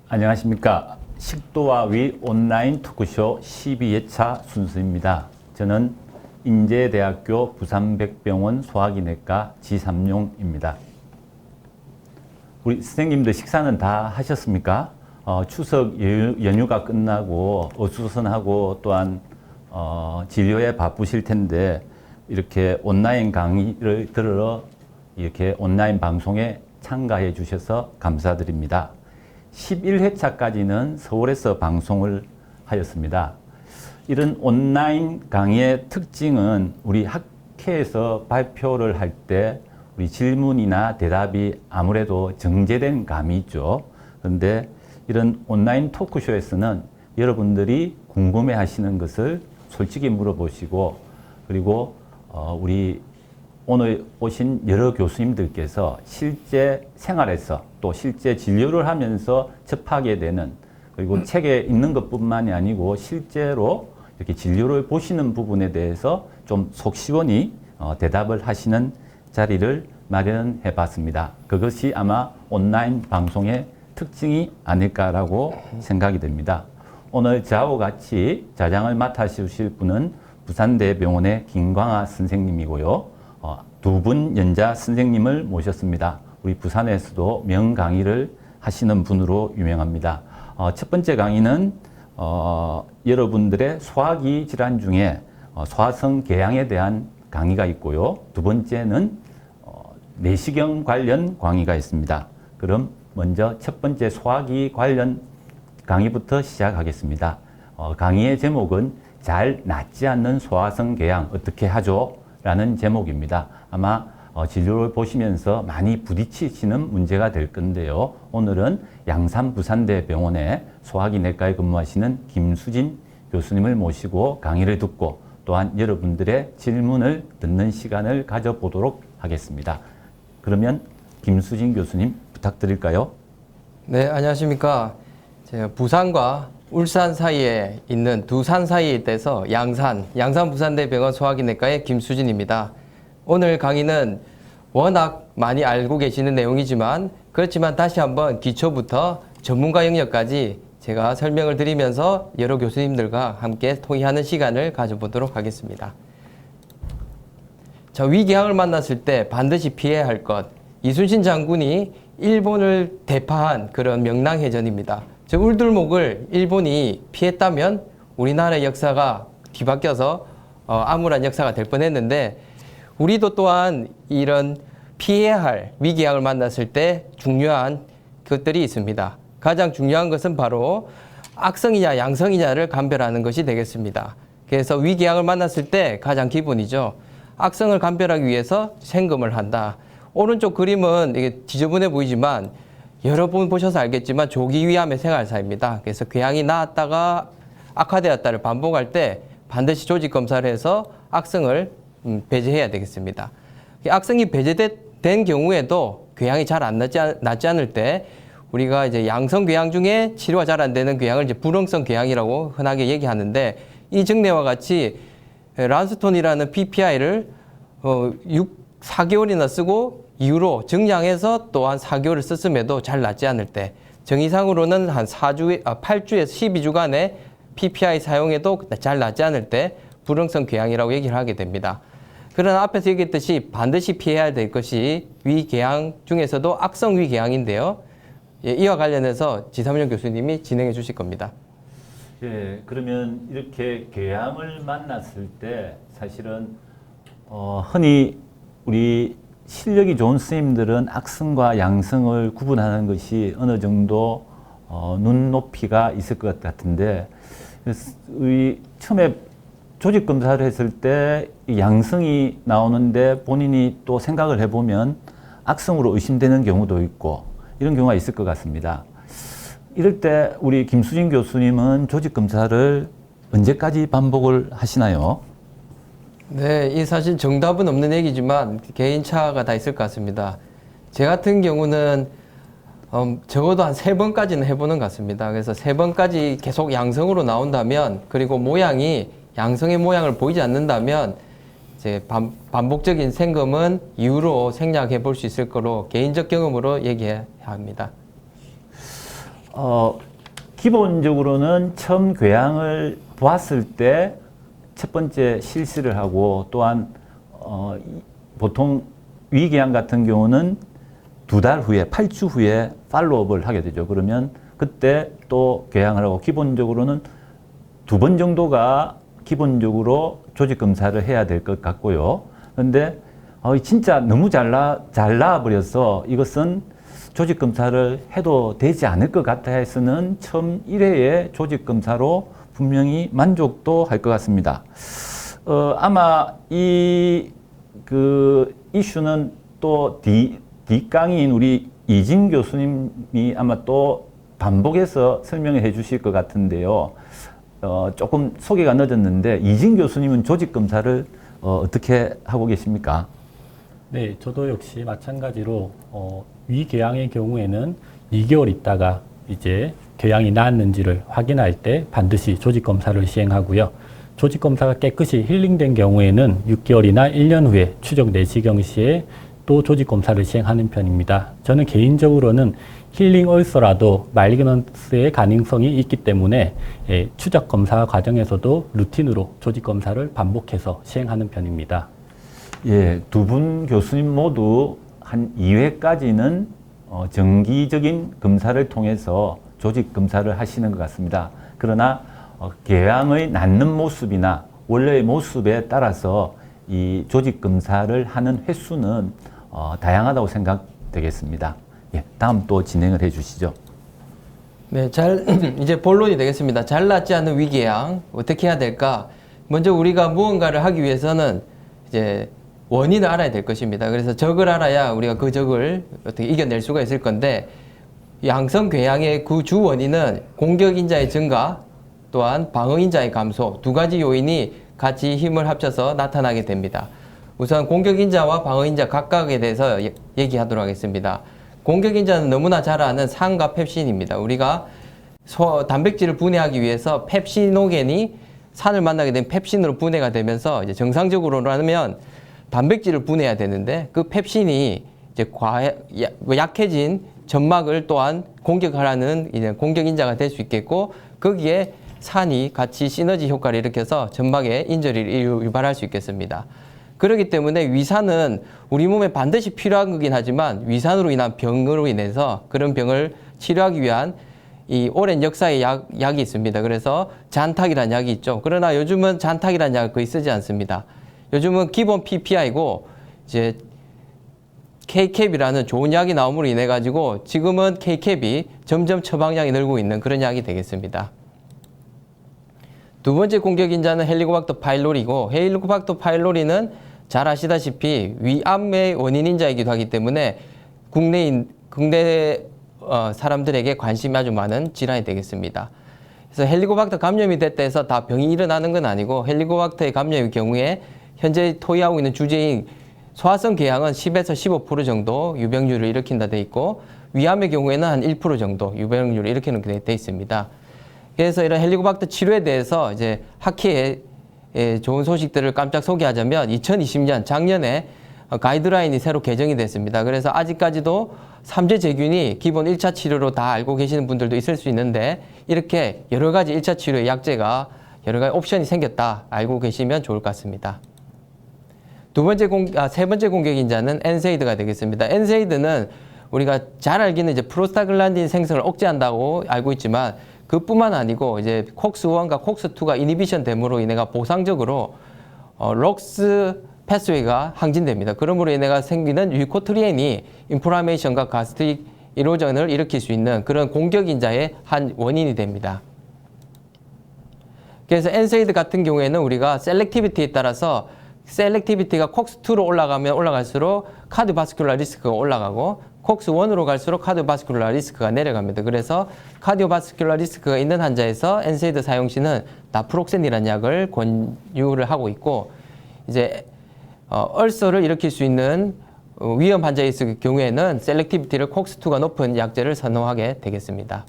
안녕하십니까. 식도와 위 온라인 토크쇼 12회차 순서입니다. 저는 인제대학교 부산백병원 소화기내과 지삼용입니다. 우리 선생님들 식사는 다 하셨습니까? 추석 연휴가 끝나고 어수선하고 또한 진료에 바쁘실 텐데 이렇게 온라인 강의를 들으러 이렇게 온라인 방송에 참가해 주셔서 감사드립니다. 11회차까지는 서울에서 방송을 하였습니다. 이런 온라인 강의의 특징은 우리 학회에서 발표를 할 때 우리 질문이나 대답이 아무래도 정제된 감이 있죠. 그런데 이런 온라인 토크쇼에서는 여러분들이 궁금해 하시는 것을 솔직히 물어보시고 그리고 우리 오늘 오신 여러 교수님들께서 실제 생활에서 또 실제 진료를 하면서 접하게 되는 그리고 책에 있는 것뿐만이 아니고 실제로 이렇게 진료를 보시는 부분에 대해서 좀 속 시원히 대답을 하시는 자리를 마련해 봤습니다. 그것이 아마 온라인 방송의 특징이 아닐까라고 생각이 됩니다. 오늘 저하고 같이 자장을 맡아 주실 분은 부산대병원의 김광하 선생님이고요. 두 분 연자 선생님을 모셨습니다. 우리 부산에서도 명강의를 하시는 분으로 유명합니다. 첫 번째 강의는 여러분들의 소화기 질환 중에 소화성 궤양에 대한 강의가 있고요. 두 번째는 내시경 관련 강의가 있습니다. 그럼 먼저 첫 번째 소화기 관련 강의부터 시작하겠습니다. 강의의 제목은 잘 낫지 않는 소화성 궤양 어떻게 하죠? 라는 제목입니다. 아마 진료를 보시면서 많이 부딪히시는 문제가 될 건데요. 오늘은 양산부산대병원의 소화기내과에 근무하시는 김수진 교수님을 모시고 강의를 듣고 또한 여러분들의 질문을 듣는 시간을 가져보도록 하겠습니다. 그러면 김수진 교수님 부탁드릴까요? 네, 안녕하십니까. 제가 부산과 울산 사이에 있는 두 산 사이에 있대서 양산부산대병원 소화기내과의 김수진입니다. 오늘 강의는 워낙 많이 알고 계시는 내용이지만 그렇지만 다시 한번 기초부터 전문가 영역까지 제가 설명을 드리면서 여러 교수님들과 함께 토의하는 시간을 가져보도록 하겠습니다. 자, 위궤양을 만났을 때 반드시 피해야 할 것. 이순신 장군이 일본을 대파한 그런 명랑해전입니다. 즉 울들목을 일본이 피했다면 우리나라의 역사가 뒤바뀌어서 암울한 역사가 될 뻔했는데 우리도 또한 이런 피해야 할 위궤양을 만났을 때 중요한 것들이 있습니다. 가장 중요한 것은 바로 악성이냐 양성이냐를 감별하는 것이 되겠습니다. 그래서 위궤양을 만났을 때 가장 기본이죠. 악성을 감별하기 위해서 생금을 한다. 오른쪽 그림은 이게 지저분해 보이지만 여러분 보셔서 알겠지만 조기 위암의 생활사입니다. 그래서 궤양이 나았다가 악화되었다를 반복할 때 반드시 조직 검사를 해서 악성을 배제해야 되겠습니다. 악성이 배제된 경우에도 궤양이 잘 낫지 않을 때 우리가 이제 양성 궤양 중에 치료가 잘 안 되는 궤양을 이제 불응성 궤양이라고 흔하게 얘기하는데 이 증례와 같이 란스톤이라는 PPI를 4개월이나 쓰고 이후로 정량해서 또한 4개월을 썼음에도 잘 낫지 않을 때 정의상으로는 한 8주에서 12주간의 PPI 사용해도 잘 낫지 않을 때 불응성 궤양이라고 얘기를 하게 됩니다. 그러나 앞에서 얘기했듯이 반드시 피해야 될 것이 위궤양 중에서도 악성 위궤양인데요. 예, 이와 관련해서 지삼윤 교수님이 진행해 주실 겁니다. 예, 그러면 이렇게 궤양을 만났을 때 사실은 흔히 우리 실력이 좋은 스님들은 악성과 양성을 구분하는 것이 어느 정도 눈높이가 있을 것 같은데, 처음에 조직 검사를 했을 때 양성이 나오는데 본인이 또 생각을 해보면 악성으로 의심되는 경우도 있고 이런 경우가 있을 것 같습니다. 이럴 때 우리 김수진 교수님은 조직 검사를 언제까지 반복을 하시나요? 네, 이 사실 정답은 없는 얘기지만 개인차가 다 있을 것 같습니다. 제 같은 경우는 적어도 한 3번까지는 해보는 것 같습니다. 그래서 3번까지 계속 양성으로 나온다면, 그리고 모양이 양성의 모양을 보이지 않는다면 이제 반복적인 생검은 이후로 생략해 볼 수 있을 거로 개인적 경험으로 얘기해야 합니다. 기본적으로는 처음 궤양을 보았을 때 첫 번째 실시를 하고, 또한 보통 위궤양 같은 경우는 2달 후에 8주 후에 팔로업을 하게 되죠. 그러면 그때 또 궤양을 하고, 기본적으로는 2번 정도가 기본적으로 조직 검사를 해야 될 것 같고요. 그런데 진짜 너무 잘 나와버려서 이것은 조직 검사를 해도 되지 않을 것 같아 해서는 처음 1회의 조직 검사로 분명히 만족도 할 것 같습니다. 아마 그 이슈는 또 뒷강의인 우리 이진 교수님이 아마 또 반복해서 설명을 해 주실 것 같은데요. 조금 소개가 늦었는데, 이진 교수님은 조직 검사를 어떻게 하고 계십니까? 네, 저도 역시 마찬가지로 위궤양의 경우에는 2개월 있다가 이제 궤양이 나았는지를 확인할 때 반드시 조직 검사를 시행하고요. 조직 검사가 깨끗이 힐링된 경우에는 6개월이나 1년 후에 추적 내시경 시에 또 조직 검사를 시행하는 편입니다. 저는 개인적으로는 힐링 얼서라도 말그넌스의 가능성이 있기 때문에 추적 검사 과정에서도 루틴으로 조직 검사를 반복해서 시행하는 편입니다. 예, 2분 교수님 모두 한 2회까지는 정기적인 검사를 통해서 조직 검사를 하시는 것 같습니다. 그러나 궤양의 낫는 모습이나 원래의 모습에 따라서 이 조직 검사를 하는 횟수는 다양하다고 생각되겠습니다. 예, 다음 또 진행을 해 주시죠. 네, 이제 본론이 되겠습니다. 잘 낫지 않는 위궤양 어떻게 해야 될까? 먼저 우리가 무언가를 하기 위해서는 이제 원인을 알아야 될 것입니다. 그래서 적을 알아야 우리가 그 적을 어떻게 이겨낼 수가 있을 건데, 양성 궤양의 그 주 원인은 공격 인자의 증가 또한 방어 인자의 감소, 2가지 요인이 같이 힘을 합쳐서 나타나게 됩니다. 우선 공격 인자와 방어 인자 각각에 대해서 얘기하도록 하겠습니다. 공격 인자는 너무나 잘 아는 산과 펩신입니다. 우리가 단백질을 분해하기 위해서 펩시노겐이 산을 만나게 되면 펩신으로 분해가 되면서 이제 정상적으로라면 단백질을 분해해야 되는데, 그 펩신이 이제 약해진 점막을 또한 공격하라는 이제 공격 인자가 될 수 있겠고, 거기에 산이 같이 시너지 효과를 일으켜서 점막에 인저리를 유발할 수 있겠습니다. 그렇기 때문에 위산은 우리 몸에 반드시 필요한 거긴 하지만, 위산으로 인한 병으로 인해서 그런 병을 치료하기 위한 이 오랜 역사의 약이 있습니다. 그래서 잔탁이라는 약이 있죠. 그러나 요즘은 잔탁이라는 약을 거의 쓰지 않습니다. 요즘은 기본 PPI고 이제 K캡이라는 좋은 약이 나옴으로 인해 가지고 지금은 K캡이 점점 처방량이 늘고 있는 그런 약이 되겠습니다. 두 번째 공격 인자는 헬리코박터 파일로리고, 헬리코박터 파일로리는 잘 아시다시피 위암의 원인 인자이기도 하기 때문에 국내 사람들에게 관심이 아주 많은 질환이 되겠습니다. 그래서 헬리코박터 감염이 됐다 해서 다 병이 일어나는 건 아니고, 헬리코박터의 감염의 경우에 현재 토의하고 있는 주제인 소화성 궤양은 10에서 15% 정도 유병률을 일으킨다 돼 있고, 위암의 경우에는 한 1% 정도 유병률을 일으키는 게 돼 있습니다. 그래서 이런 헬리코박터 치료에 대해서 이제 학회에 좋은 소식들을 깜짝 소개하자면, 2020년 작년에 가이드라인이 새로 개정이 됐습니다. 그래서 아직까지도 삼재 제균이 기본 1차 치료로 다 알고 계시는 분들도 있을 수 있는데 이렇게 여러 가지 1차 치료의 약제가 여러 가지 옵션이 생겼다 알고 계시면 좋을 것 같습니다. 세 번째 공격 인자는 엔세이드가 되겠습니다. 엔세이드는 우리가 잘 알기는 이제 프로스타글란딘 생성을 억제한다고 알고 있지만 그뿐만 아니고 이제 콕스1과 콕스2가 이니비션 됨으로 인해가 보상적으로 록스 패스웨이가 항진됩니다. 그러므로 인해가 생기는 유코트리엔이 인플라메이션과 가스트릭 이로전을 일으킬 수 있는 그런 공격 인자의 한 원인이 됩니다. 그래서 엔세이드 같은 경우에는 우리가 셀렉티비티에 따라서 셀렉티비티가 콕스2로 올라가면 올라갈수록 카디오바스큘라 리스크가 올라가고 콕스1으로 갈수록 카디오바스큘라 리스크가 내려갑니다. 그래서 카디오바스큘라 리스크가 있는 환자에서 엔세이드 사용 시는 나프록센이라는 약을 권유를 하고 있고 이제 얼서를 일으킬 수 있는 위험 환자에 있을 경우에는 셀렉티비티를 콕스2가 높은 약제를 선호하게 되겠습니다.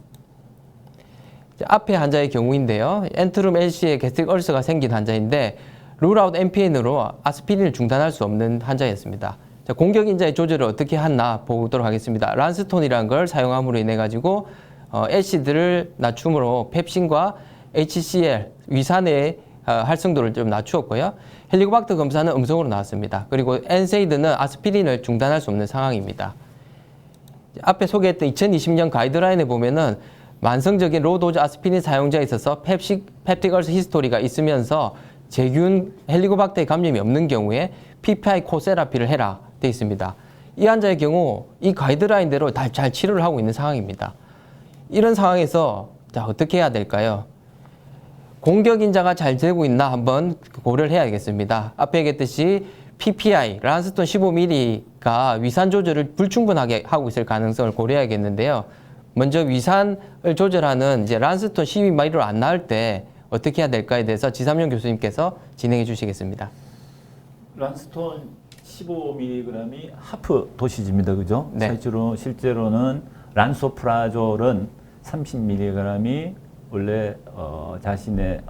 앞에 환자의 경우인데요. 엔트룸 LC에 게스트릭 얼서가 생긴 환자인데 룰아웃 MPN으로 아스피린을 중단할 수 없는 환자였습니다. 자, 공격 인자의 조절을 어떻게 하나 보도록 하겠습니다. 란스톤이라는 걸 사용함으로 인해 가지고 애시드를 낮춤으로 펩신과 HCl 위산의 활성도를 좀 낮추었고요. 헬리코박터 검사는 음성으로 나왔습니다. 그리고 엔세이드는 아스피린을 중단할 수 없는 상황입니다. 앞에 소개했던 2020년 가이드라인에 보면은 만성적인 로도즈 아스피린 사용자에 있어서 펩틱 얼서 히스토리가 있으면서 제균 헬리코박터의 감염이 없는 경우에 PPI 코세라피를 해라 되어 있습니다. 이 환자의 경우 이 가이드라인대로 잘 치료를 하고 있는 상황입니다. 이런 상황에서 자, 어떻게 해야 될까요? 공격 인자가 잘 되고 있나 한번 고려를 해야겠습니다. 앞에 얘기했듯이 PPI, 란스톤 15mg가 위산 조절을 불충분하게 하고 있을 가능성을 고려해야겠는데요. 먼저 위산을 조절하는 이제 란스톤 12mg로 안 나올 때 어떻게 해야 될까에 대해서 지삼용 교수님께서 진행해 주시겠습니다. 란스톤 15mg이 하프 도시지입니다. 그죠? 네. 실제로는 란소프라졸은 30mg이 원래 자신의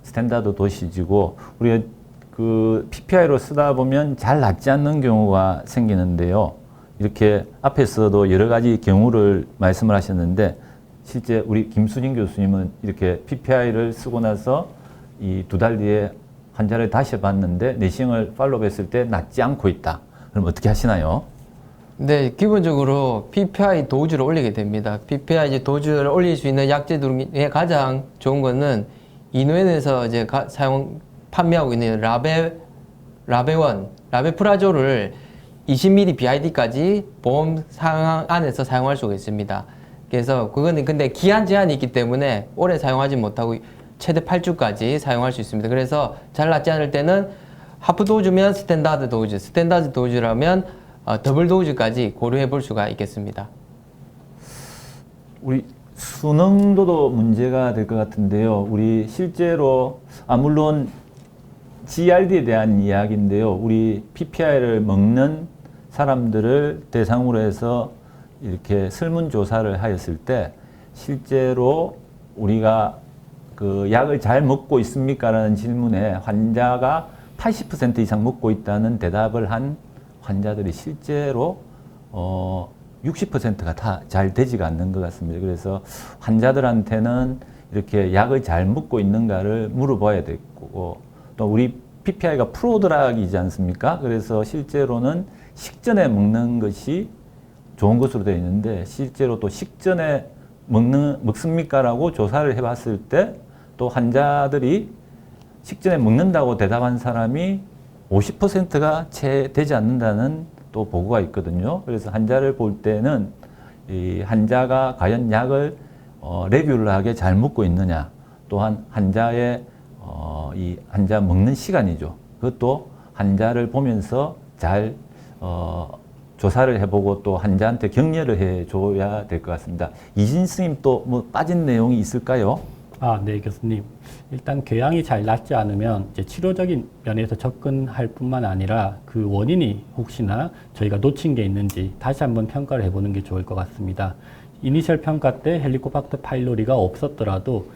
스탠다드 도시지고 우리가 그 PPI로 쓰다 보면 잘 낫지 않는 경우가 생기는데요. 이렇게 앞에서도 여러 가지 경우를 말씀을 하셨는데 실제 우리 김수진 교수님은 이렇게 PPI를 쓰고 나서 이 2달 뒤에 환자를 다시 봤는데 내시경을 팔로우했을 때 낫지 않고 있다. 그럼 어떻게 하시나요? 네, 기본적으로 PPI 도주를 올리게 됩니다. PPI 도주를 올릴 수 있는 약제 중에 가장 좋은 거는 이노엔에서 이제 판매하고 있는 라베프라졸을 20mg BID까지 보험 상황 안에서 사용할 수가 있습니다. 그래서 그거는 근데 기한 제한이 있기 때문에 오래 사용하지 못하고 최대 8주까지 사용할 수 있습니다. 그래서 잘 낫지 않을 때는 하프 도주면 스탠다드 도주, 스탠다드 도주라면 더블 도주까지 고려해 볼 수가 있겠습니다. 우리 수능도도 문제가 될 것 같은데요. 우리 실제로 물론 GRD에 대한 이야기인데요. 우리 PPI를 먹는 사람들을 대상으로 해서 이렇게 설문조사를 하였을 때 실제로 우리가 그 약을 잘 먹고 있습니까? 라는 질문에 환자가 80% 이상 먹고 있다는 대답을 한 환자들이 실제로 60%가 다 잘 되지가 않는 것 같습니다. 그래서 환자들한테는 이렇게 약을 잘 먹고 있는가를 물어봐야 되고 또 우리 PPI가 프로드락이지 않습니까? 그래서 실제로는 식전에 먹는 것이 좋은 것으로 되어 있는데 실제로 또 식전에 먹습니까? 라고 조사를 해봤을 때 또 환자들이 식전에 먹는다고 대답한 사람이 50%가 채 되지 않는다는 또 보고가 있거든요. 그래서 환자를 볼 때는 이 환자가 과연 약을 레귤러하게 잘 먹고 있느냐, 또한 환자의 이 환자 먹는 시간이죠. 그것도 환자를 보면서 잘 조사를 해보고 또 환자한테 격려를 해줘야 될 것 같습니다. 이진 스님 또 뭐 빠진 내용이 있을까요? 네, 교수님. 일단 궤양이 잘 낫지 않으면 이제 치료적인 면에서 접근할 뿐만 아니라 그 원인이 혹시나 저희가 놓친 게 있는지 다시 한번 평가를 해보는 게 좋을 것 같습니다. 이니셜 평가 때 헬리코박터 파일로리가 없었더라도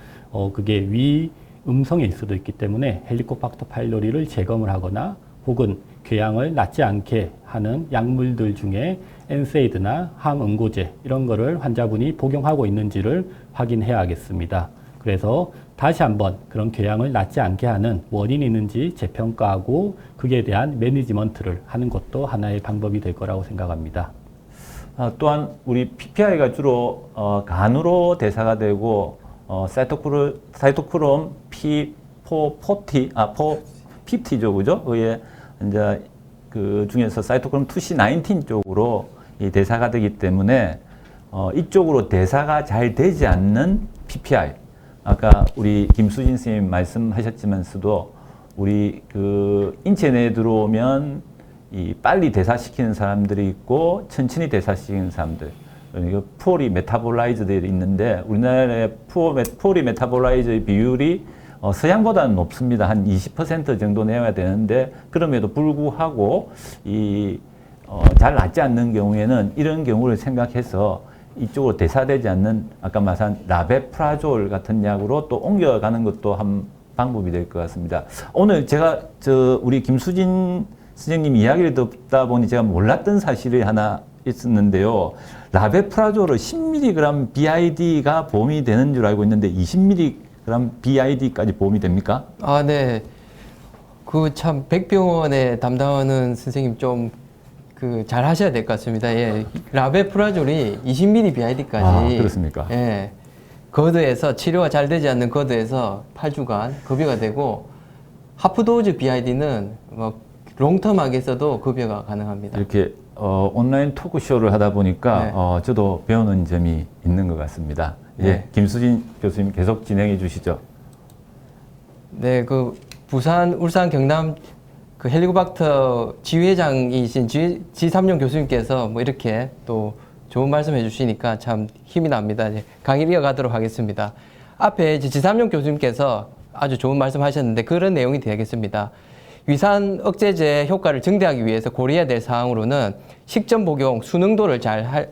그게 위 음성일 수도 있기 때문에 헬리코박터 파일로리를 재검을 하거나 혹은 궤양을 낳지 않게 하는 약물들 중에 엔세이드나 항응고제 이런 거를 환자분이 복용하고 있는지를 확인해야겠습니다. 그래서 다시 한번 그런 궤양을 낳지 않게 하는 원인이 있는지 재평가하고 그에 대한 매니지먼트를 하는 것도 하나의 방법이 될 거라고 생각합니다. 또한 우리 PPI가 주로 간으로 대사가 되고 사이토크롬 P50죠, 그죠? 그게 이제 그 중에서 사이토크롬 2C19 쪽으로 이 대사가 되기 때문에 이쪽으로 대사가 잘 되지 않는 PPI. 아까 우리 김수진 선생님 말씀하셨지만서도 우리 그 인체 내에 들어오면 이 빨리 대사시키는 사람들이 있고 천천히 대사시키는 사람들. 그러니까 푸어리 메타볼라이즈들이 있는데 우리나라의 푸어리 메타볼라이즈의 비율이 서양보다는 높습니다. 한 20% 정도 내야 되는데 그럼에도 불구하고 잘 낫지 않는 경우에는 이런 경우를 생각해서 이쪽으로 대사되지 않는 아까 말한 라베프라졸 같은 약으로 또 옮겨가는 것도 한 방법이 될 것 같습니다. 오늘 제가 우리 김수진 선생님 이야기를 듣다 보니 제가 몰랐던 사실이 하나 있었는데요. 라베프라졸을 10mg BID가 보험이 되는 줄 알고 있는데 20mg BID까지 보험이 됩니까? 아, 네. 그 참 백병원에 담당하는 선생님 좀 잘 하셔야 될 것 같습니다. 예. 라베프라졸이 20mg BID까지. 그렇습니까? 예. 거드에서 치료가 잘 되지 않는 거드에서 8주간 급여가 되고 하프도즈 BID는 뭐 롱텀하게서도 급여가 가능합니다. 이렇게 온라인 토크쇼를 하다 보니까 네. 저도 배우는 점이 있는 것 같습니다. 네. 예, 김수진 교수님 계속 진행해 주시죠. 네, 그 부산, 울산, 경남 그 헬리코박터 지회장이신 지삼룡 교수님께서 뭐 이렇게 또 좋은 말씀 해주시니까 참 힘이 납니다. 이제 강의를 이어가도록 하겠습니다. 앞에 이제 지삼룡 교수님께서 아주 좋은 말씀 하셨는데 그런 내용이 되겠습니다. 위산 억제제 효과를 증대하기 위해서 고려해야 될 사항으로는 식전 복용 순응도를 잘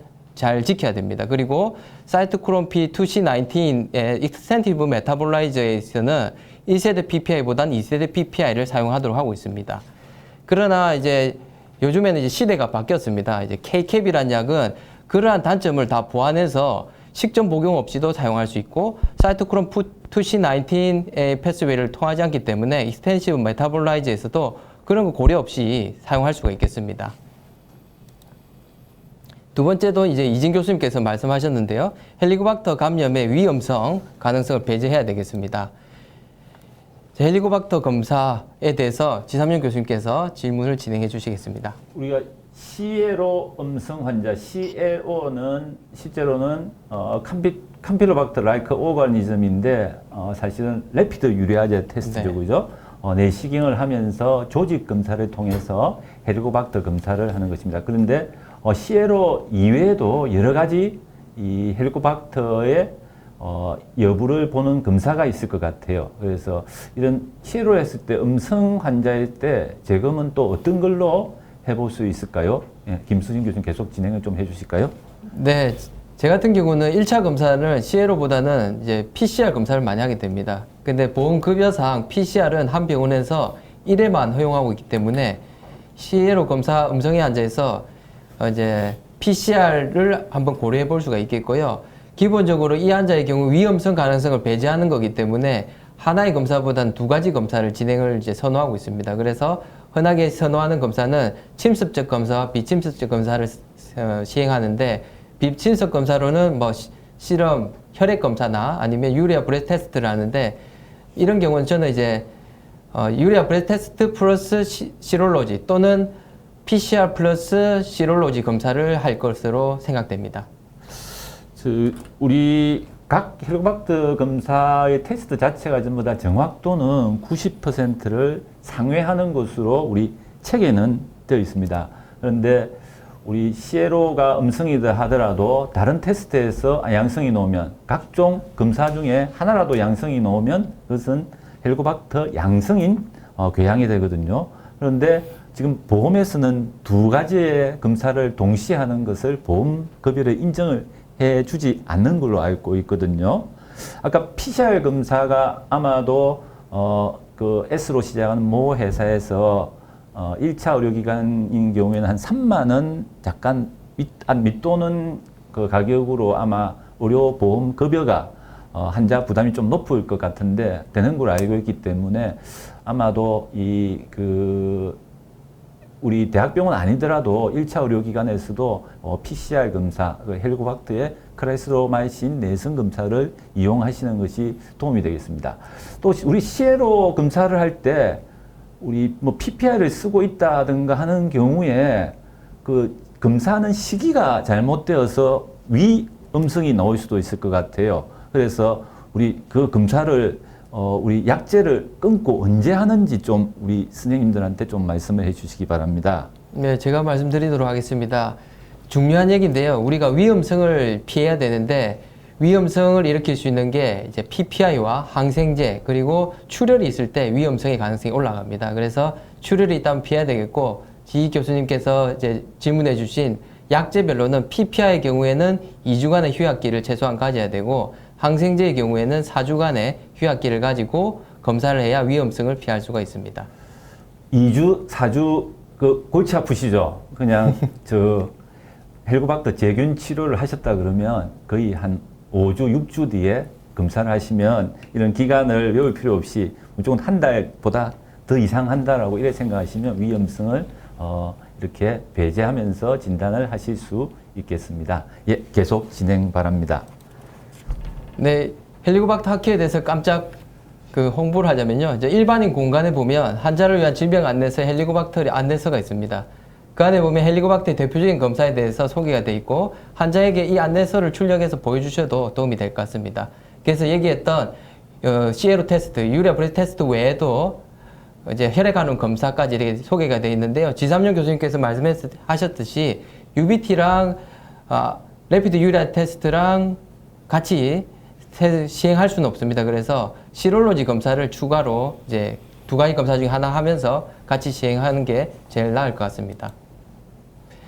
지켜야 됩니다. 그리고 사이토크롬 P2C19의 익스텐티브 메타볼라이저에서는 1세대 PPI보다는 2세대 PPI를 사용하도록 하고 있습니다. 그러나 이제 요즘에는 이제 시대가 바뀌었습니다. 이제 KCAP이라는 약은 그러한 단점을 다 보완해서 식전 복용 없이도 사용할 수 있고 사이토크롬 2C19의 패스웨이를 통하지 않기 때문에 익스텐시브 메타볼라이즈에서도 그런 거 고려 없이 사용할 수가 있겠습니다. 두 번째도 이제 이진 교수님께서 말씀하셨는데요. 헬리코박터 감염의 위험성 가능성을 배제해야 되겠습니다. 헬리코박터 검사에 대해서 지삼룡 교수님께서 질문을 진행해 주시겠습니다. 우리가 CLO 음성 환자, CLO는 실제로는 캄필로박터 라이크 오가니즘인데 사실은 레피드 유리아제 테스트죠, 네. 그죠? 내시경을 하면서 조직 검사를 통해서 헬리코박터 검사를 하는 것입니다. 그런데 CLO 이외에도 여러 가지 이 헬리코박터의 여부를 보는 검사가 있을 것 같아요. 그래서 이런 CLO를 했을 때 음성 환자일 때 재검은 또 어떤 걸로 해볼 수 있을까요? 예, 김수진 교수님 계속 진행을 좀 해주실까요? 네, 제 같은 경우는 1차 검사는 CLO보다는 이제 PCR 검사를 많이 하게 됩니다. 근데 보험급여상 PCR은 한 병원에서 1회만 허용하고 있기 때문에 CLO 검사 음성의 환자에서 이제 PCR을 한번 고려해 볼 수가 있겠고요. 기본적으로 이 환자의 경우 위험성 가능성을 배제하는 거기 때문에 하나의 검사보다는 두 가지 검사를 진행을 이제 선호하고 있습니다. 그래서 흔하게 선호하는 검사는 침습적 검사와 비침습적 검사를 시행하는데 비침습 검사로는 뭐 실험, 혈액 검사나 아니면 유리아 브레스 테스트를 하는데 이런 경우는 저는 이제 유리아 브레스 테스트 플러스 시롤로지 또는 PCR 플러스 시롤로지 검사를 할 것으로 생각됩니다. 우리 각 헬리코박터 검사의 테스트 자체가 전부 다 정확도는 90%를 상회하는 것으로 우리 책에는 되어 있습니다. 그런데 우리 CLO가 음성이다 하더라도 다른 테스트에서 양성이 나오면 각종 검사 중에 하나라도 양성이 나오면 그것은 헬리코박터 양성인 궤양이 되거든요. 그런데 지금 보험에서는 두 가지의 검사를 동시에 하는 것을 보험급여로 인정을 해주지 않는 걸로 알고 있거든요. 아까 PCR 검사가 아마도 그 S로 시작하는 모 회사에서 1차 의료기관인 경우에는 한 3만 원 잠깐 밑도는 그 가격으로 아마 의료보험 급여가 환자 부담이 좀 높을 것 같은데 되는 걸 알고 있기 때문에 아마도 우리 대학병원 아니더라도 1차 의료기관에서도 PCR 검사, 헬리코박터의 클래스로마이신 내성 검사를 이용하시는 것이 도움이 되겠습니다. 또 우리 시에로 검사를 할 때 우리 뭐 PPI를 쓰고 있다든가 하는 경우에 그 검사하는 시기가 잘못되어서 위음성이 나올 수도 있을 것 같아요. 그래서 우리 그 검사를 우리 약제를 끊고 언제 하는지 좀 우리 선생님들한테 좀 말씀을 해주시기 바랍니다. 네, 제가 말씀드리도록 하겠습니다. 중요한 얘기인데요. 우리가 위험성을 피해야 되는데 위험성을 일으킬 수 있는 게 이제 PPI와 항생제 그리고 출혈이 있을 때 위험성의 가능성이 올라갑니다. 그래서 출혈이 있다면 피해야 되겠고 지 교수님께서 이제 질문해 주신 약제별로는 PPI의 경우에는 2주간의 휴약기를 최소한 가져야 되고 항생제의 경우에는 4주간의 휴약기를 가지고 검사를 해야 위험성을 피할 수가 있습니다. 2주, 4주 그 골치 아프시죠? 그냥 헬리코박터 제균 치료를 하셨다 그러면 거의 한 5주, 6주 뒤에 검사를 하시면 이런 기간을 외울 필요 없이 무조건 한 달보다 더 이상 한다라고 이렇게 생각하시면 위험성을 이렇게 배제하면서 진단을 하실 수 있겠습니다. 예, 계속 진행 바랍니다. 네, 헬리코박터 학회에 대해서 깜짝 홍보를 하자면요. 이제 일반인 공간에 보면 환자를 위한 질병 안내서 헬리코박터 안내서가 있습니다. 그 안에 보면 헬리코박터의 대표적인 검사에 대해서 소개가 되어 있고 환자에게 이 안내서를 출력해서 보여주셔도 도움이 될 것 같습니다. 그래서 얘기했던 시에로 테스트, 유리아 브레스 테스트 외에도 이제 혈액 한원 검사까지 이렇게 소개가 되어 있는데요. 지삼용 교수님께서 말씀하셨듯이 UBT랑 레피드 유리아 테스트랑 같이 시행할 수는 없습니다. 그래서 시롤로지 검사를 추가로 이제 두 가지 검사 중에 하나 하면서 같이 시행하는 게 제일 나을 것 같습니다.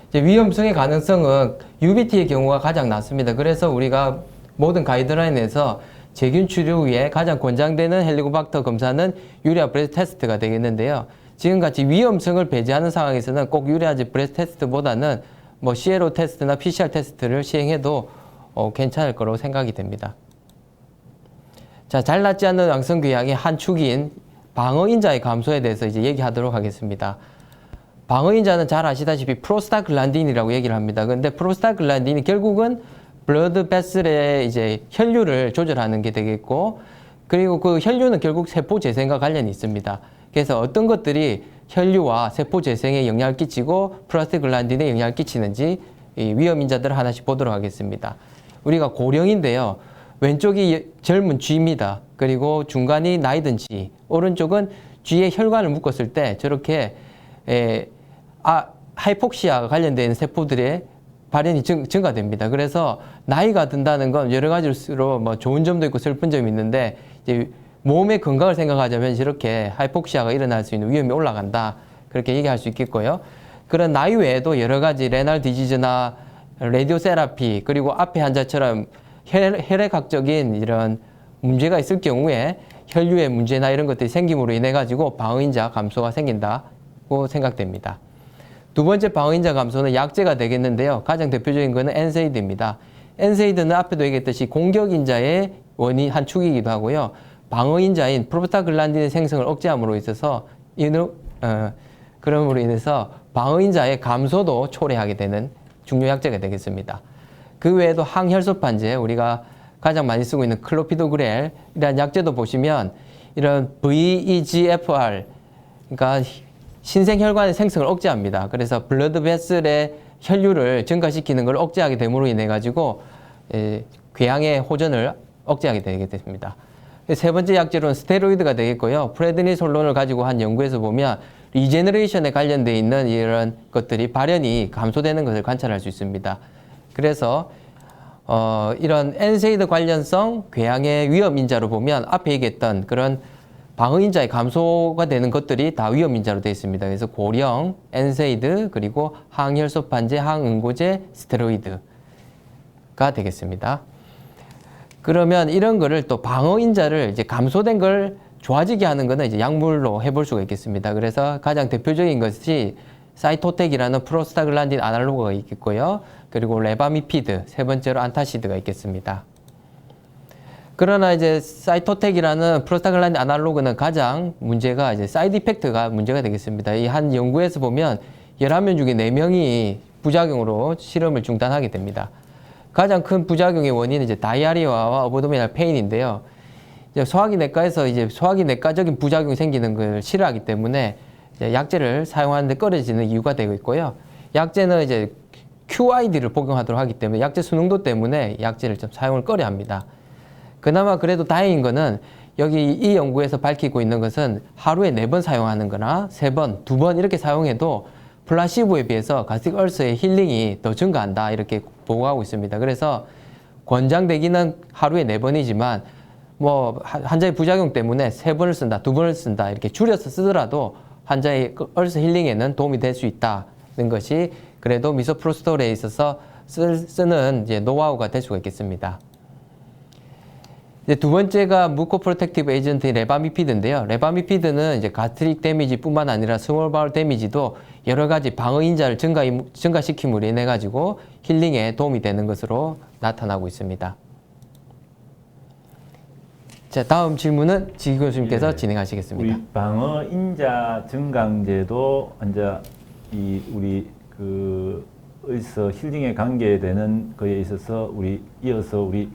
이제 위험성의 가능성은 UBT의 경우가 가장 낮습니다. 그래서 우리가 모든 가이드라인에서 제균 치료 후에 가장 권장되는 헬리코박터 검사는 유리아 브레스 테스트가 되겠는데요. 지금같이 위험성을 배제하는 상황에서는 꼭 유리아 브레스 테스트보다는 뭐 시에로 테스트나 PCR 테스트를 시행해도 괜찮을 거라고 생각이 됩니다. 자, 잘 낫지 않는 양성궤양의 한 축인 방어인자의 감소에 대해서 이제 얘기하도록 하겠습니다. 방어인자는 잘 아시다시피 프로스타글란딘이라고 얘기를 합니다. 그런데 프로스타글란딘이 결국은 블러드 베슬의 이제 혈류를 조절하는 게 되겠고, 그리고 그 혈류는 결국 세포 재생과 관련이 있습니다. 그래서 어떤 것들이 혈류와 세포 재생에 영향을 끼치고 프로스타글란딘에 영향을 끼치는지 이 위험인자들을 하나씩 보도록 하겠습니다. 우리가 고령인데요. 왼쪽이 젊은 G입니다. 그리고 중간이 나이 든 G, 오른쪽은 G에 혈관을 묶었을 때 저렇게 하이폭시아가 관련되어 있는 세포들의 발현이 증가됩니다. 그래서 나이가 든다는 건 여러 가지로 뭐 좋은 점도 있고 슬픈 점이 있는데 이제 몸의 건강을 생각하자면 이렇게 하이폭시아가 일어날 수 있는 위험이 올라간다. 그렇게 얘기할 수 있겠고요. 그런 나이 외에도 여러 가지 레날 디지즈나 라디오 세라피 그리고 앞에 환자처럼 혈액학적인 이런 문제가 있을 경우에 혈류의 문제나 이런 것들이 생김으로 인해 가지고 방어인자 감소가 생긴다고 생각됩니다. 두 번째 방어인자 감소는 약제가 되겠는데요. 가장 대표적인 것은 엔세이드입니다. 엔세이드는 앞에도 얘기했듯이 공격인자의 원인 한 축이기도 하고요. 방어인자인 프로스타글란딘의 생성을 억제함으로 있어서 그럼으로 인해서 방어인자의 감소도 초래하게 되는 중요 약제가 되겠습니다. 그 외에도 항혈소판제, 우리가 가장 많이 쓰고 있는 클로피도그렐이라는 약제도 보시면 이런 VEGFR, 그러니까 신생혈관의 생성을 억제합니다. 그래서 블러드 베슬의 혈류를 증가시키는 걸 억제하게 됨으로 인해 가지고 궤양의 호전을 억제하게 되겠습니다. 세 번째 약제로는 스테로이드가 되겠고요. 프레드니솔론을 가지고 한 연구에서 보면 리제너레이션에 관련되어 있는 이런 것들이 발현이 감소되는 것을 관찰할 수 있습니다. 그래서 이런 엔세이드 관련성 궤양의 위험인자로 보면 앞에 얘기했던 그런 방어인자의 감소가 되는 것들이 다 위험인자로 되어 있습니다. 그래서 고령, 엔세이드, 그리고 항혈소판제, 항응고제, 스테로이드가 되겠습니다. 그러면 이런 거를 또 방어인자를 이제 감소된 걸 좋아지게 하는 거는 이제 약물로 해볼 수가 있겠습니다. 그래서 가장 대표적인 것이 사이토텍이라는 프로스타글란딘 아날로그가 있겠고요. 그리고 레바미피드, 세 번째로 안타시드가 있겠습니다. 그러나 이제 사이토텍이라는 프로스타글란딘 아날로그는 가장 문제가 이제 사이드 이펙트가 문제가 되겠습니다. 이 한 연구에서 보면 11명 중에 4명이 부작용으로 실험을 중단하게 됩니다. 가장 큰 부작용의 원인은 이제 다이아리아와 어버도미널 페인인데요. 이제 소화기 내과에서 이제 소화기 내과적인 부작용이 생기는 걸 싫어하기 때문에 이제 약제를 사용하는데 꺼려지는 이유가 되고 있고요. 약제는 이제 QID를 복용하도록 하기 때문에 약제 수능도 때문에 약제를 좀 사용을 꺼려 합니다. 그나마 그래도 다행인 거는 여기 이 연구에서 밝히고 있는 것은 하루에 4번 사용하는 거나 3번, 2번 이렇게 사용해도 플라시보에 비해서 가스틱 얼서의 힐링이 더 증가한다 이렇게 보고하고 있습니다. 그래서 권장되기는 하루에 4번이지만 뭐 환자의 부작용 때문에 3번을 쓴다, 2번을 쓴다 이렇게 줄여서 쓰더라도 환자의 얼서 힐링에는 도움이 될 수 있다는 것이 그래도 미소프로스톨에 있어서 쓰는 이제 노하우가 될 수가 있겠습니다. 이제 두 번째가 무코 프로텍티브 에이전트인 레바미피드인데요. 레바미피드는 이제 가스트릭 데미지뿐만 아니라 스몰 바울 데미지도 여러 가지 방어 인자를 증가시킴으로 인해 가지고 힐링에 도움이 되는 것으로 나타나고 있습니다. 자, 다음 질문은 지 교수님께서 진행하시겠습니다. 우리 방어 인자 증강제도 이제 우리 의서 힐링에 관계되는 거에 있어서 이어서 우리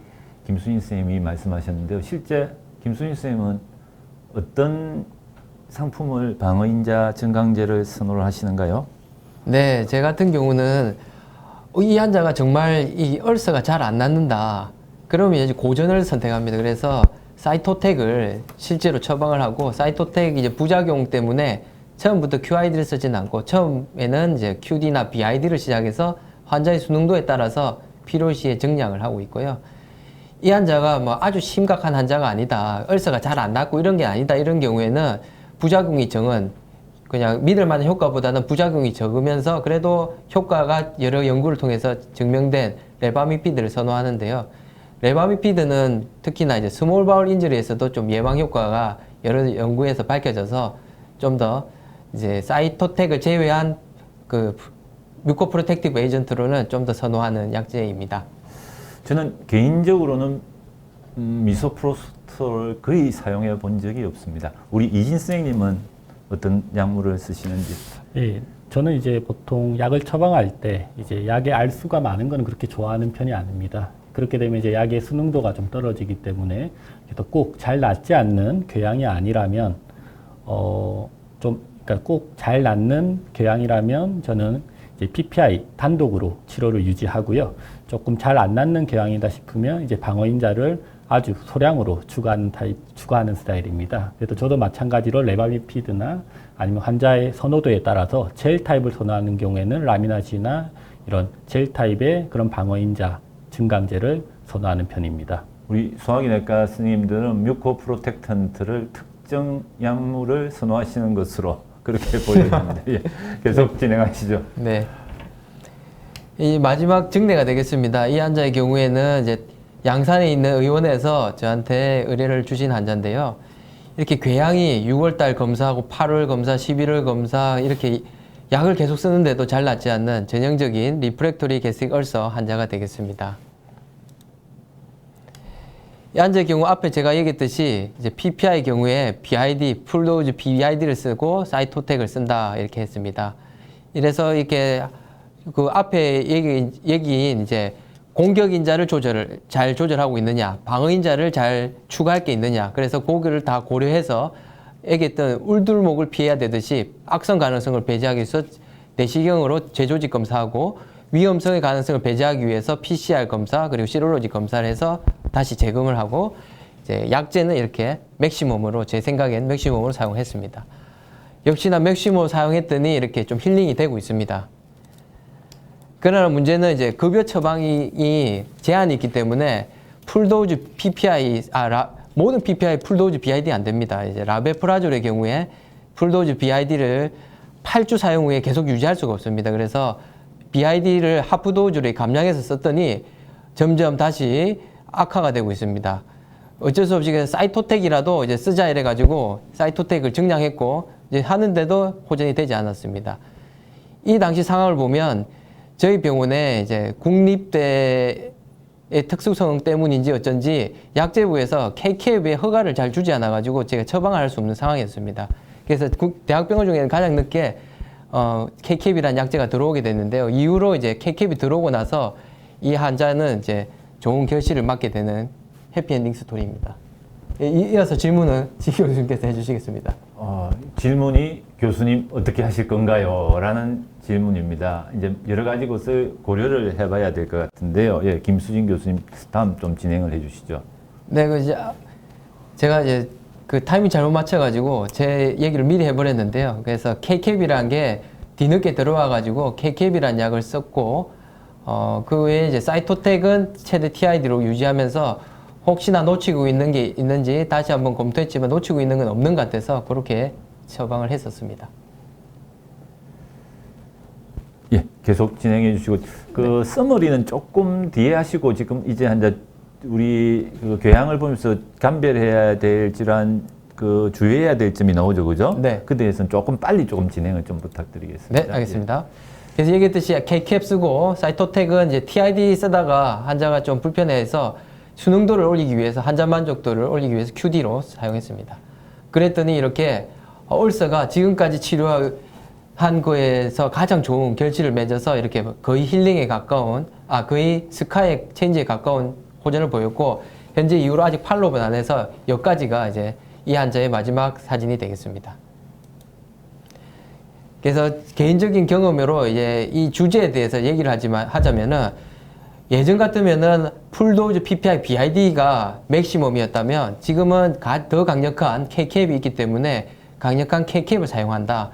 김순희 선생님이 말씀하셨는데요. 실제 김순희 선생님은 어떤 상품을 방어인자 증강제를 선호를 하시는가요? 네, 제 같은 경우는 이 환자가 정말 이 얼서가 잘 안 낫는다. 그러면 이제 고전을 선택합니다. 그래서 사이토텍을 실제로 처방을 하고 사이토텍 이제 부작용 때문에 처음부터 QID를 쓰진 않고 처음에는 이제 QD나 BID를 시작해서 환자의 수능도에 따라서 필요시에 증량을 하고 있고요. 이 환자가 뭐 아주 심각한 환자가 아니다, 얼서가 잘 안 낫고 이런 게 아니다 이런 경우에는 부작용이 적은 그냥 믿을 만한 효과보다는 부작용이 적으면서 그래도 효과가 여러 연구를 통해서 증명된 레바미피드를 선호하는데요. 레바미피드는 특히나 이제 스몰 바울 인저리에서도 좀 예방 효과가 여러 연구에서 밝혀져서 좀 더 이제 사이토텍을 제외한 그 뮤코 프로텍티브 에이전트로는 좀 더 선호하는 약제입니다. 저는 개인적으로는 미소프로스톨을 거의 사용해 본 적이 없습니다. 우리 이진 선생님은 어떤 약물을 쓰시는지? 예, 저는 이제 보통 약을 처방할 때 이제 약의 알수가 많은 건 그렇게 좋아하는 편이 아닙니다. 그렇게 되면 이제 약의 수능도가 좀 떨어지기 때문에 꼭 잘 낫지 않는 궤양이 아니라면 그러니까 꼭 잘 낫는 궤양이라면 저는 이제 PPI 단독으로 치료를 유지하고요. 조금 잘 안 낫는 궤양이다 싶으면 이제 방어인자를 아주 소량으로 추가하는 스타일입니다. 그래도 저도 마찬가지로 레바미피드나 아니면 환자의 선호도에 따라서 젤 타입을 선호하는 경우에는 라미나지나 이런 젤 타입의 그런 방어인자 증강제를 선호하는 편입니다. 우리 소화기 내과 스님들은 뮤코 프로텍턴트를 특정 약물을 선호하시는 것으로 그렇게 보여집니다. 예, 계속 진행하시죠. 네. 이 마지막 증례가 되겠습니다. 이 환자의 경우에는 이제 양산에 있는 의원에서 저한테 의뢰를 주신 환자인데요. 이렇게 궤양이 6월달 검사하고 8월 검사, 11월 검사 이렇게 약을 계속 쓰는데도 잘 낫지 않는 전형적인 리프렉토리 게스틱 얼서 환자가 되겠습니다. 이 환자의 경우 앞에 제가 얘기했듯이 이제 PPI 경우에 BID, 풀도즈 BID를 쓰고 사이토텍을 쓴다 이렇게 했습니다. 이래서 이렇게 그 앞에 얘기인 이제 공격 인자를 잘 조절하고 있느냐, 방어 인자를 잘 추가할 게 있느냐. 그래서 그거를 다 고려해서 얘기했던 울둘목을 피해야 되듯이 악성 가능성을 배제하기 위해서 내시경으로 재조직 검사하고 위험성의 가능성을 배제하기 위해서 PCR 검사 그리고 시로로지 검사를 해서 다시 재검을 하고 이제 약제는 이렇게 맥시멈으로 제 생각엔 맥시멈으로 사용했습니다. 역시나 맥시멈 사용했더니 이렇게 좀 힐링이 되고 있습니다. 그러나 문제는 이제 급여 처방이 제한이 있기 때문에 풀도즈 PPI, 모든 PPI 풀도즈 BID 안 됩니다. 이제 라베프라졸의 경우에 풀도즈 BID를 8주 사용 후에 계속 유지할 수가 없습니다. 그래서 BID를 하프도즈로 감량해서 썼더니 점점 다시 악화가 되고 있습니다. 어쩔 수 없이 그냥 사이토텍이라도 이제 쓰자 이래 가지고 사이토텍을 증량했고 이제 하는데도 호전이 되지 않았습니다. 이 당시 상황을 보면 저희 병원에 이제 국립대의 특수성 때문인지 어쩐지 약제부에서 KKF의 허가를 잘 주지 않아 가지고 제가 처방을 할 수 없는 상황이었습니다. 그래서 대학병원 중에는 가장 늦게 KKB라는 약제가 들어오게 됐는데요. 이후로 이제 KKB 들어오고 나서 이 환자는 이제 좋은 결실을 맞게 되는 해피엔딩 스토리입니다. 이어서 질문은 지 교수님께서 해주시겠습니다. 질문이 교수님 어떻게 하실 건가요? 라는 질문입니다. 이제 여러 가지 것을 고려를 해봐야 될 것 같은데요. 예, 김수진 교수님 다음 좀 진행을 해주시죠. 네, 그 이제 제가 이제 그 타이밍 잘못 맞춰가지고 제 얘기를 미리 해버렸는데요. 그래서 KKB라는 게 뒤늦게 들어와가지고 KKB라는 약을 썼고 그 외에 이제 사이토텍은 최대 TID로 유지하면서 혹시나 놓치고 있는 게 있는지 다시 한번 검토했지만 놓치고 있는 건 없는 것 같아서 그렇게 처방을 했었습니다. 예, 계속 진행해 주시고 그 서머리는 조금 뒤에 하시고 지금 이제 우리 그 교양을 보면서 감별해야 될 질환 그 주의해야 될 점이 나오죠, 그죠? 네. 그 대해서는 조금 빨리 조금 진행을 좀 부탁드리겠습니다. 네, 알겠습니다. 그래서 얘기했듯이 KCAP 쓰고 사이토텍은 이제 TID 쓰다가 환자가 좀 불편해서 수능도를 올리기 위해서 환자 만족도를 올리기 위해서 QD로 사용했습니다. 그랬더니 이렇게 울서가 지금까지 치료한 거에서 가장 좋은 결실을 맺어서 이렇게 거의 힐링에 가까운 거의 스카의 체인지에 가까운 호전을 보였고 현재 이후로 아직 팔로우는 안 해서 여기까지가 이제 이 환자의 마지막 사진이 되겠습니다. 그래서 개인적인 경험으로 이제 이 주제에 대해서 얘기를 하자면은 예전 같으면은 풀도즈 PPI BID가 맥시멈이었다면 지금은 더 강력한 KCAP이 있기 때문에 강력한 KCAP을 사용한다.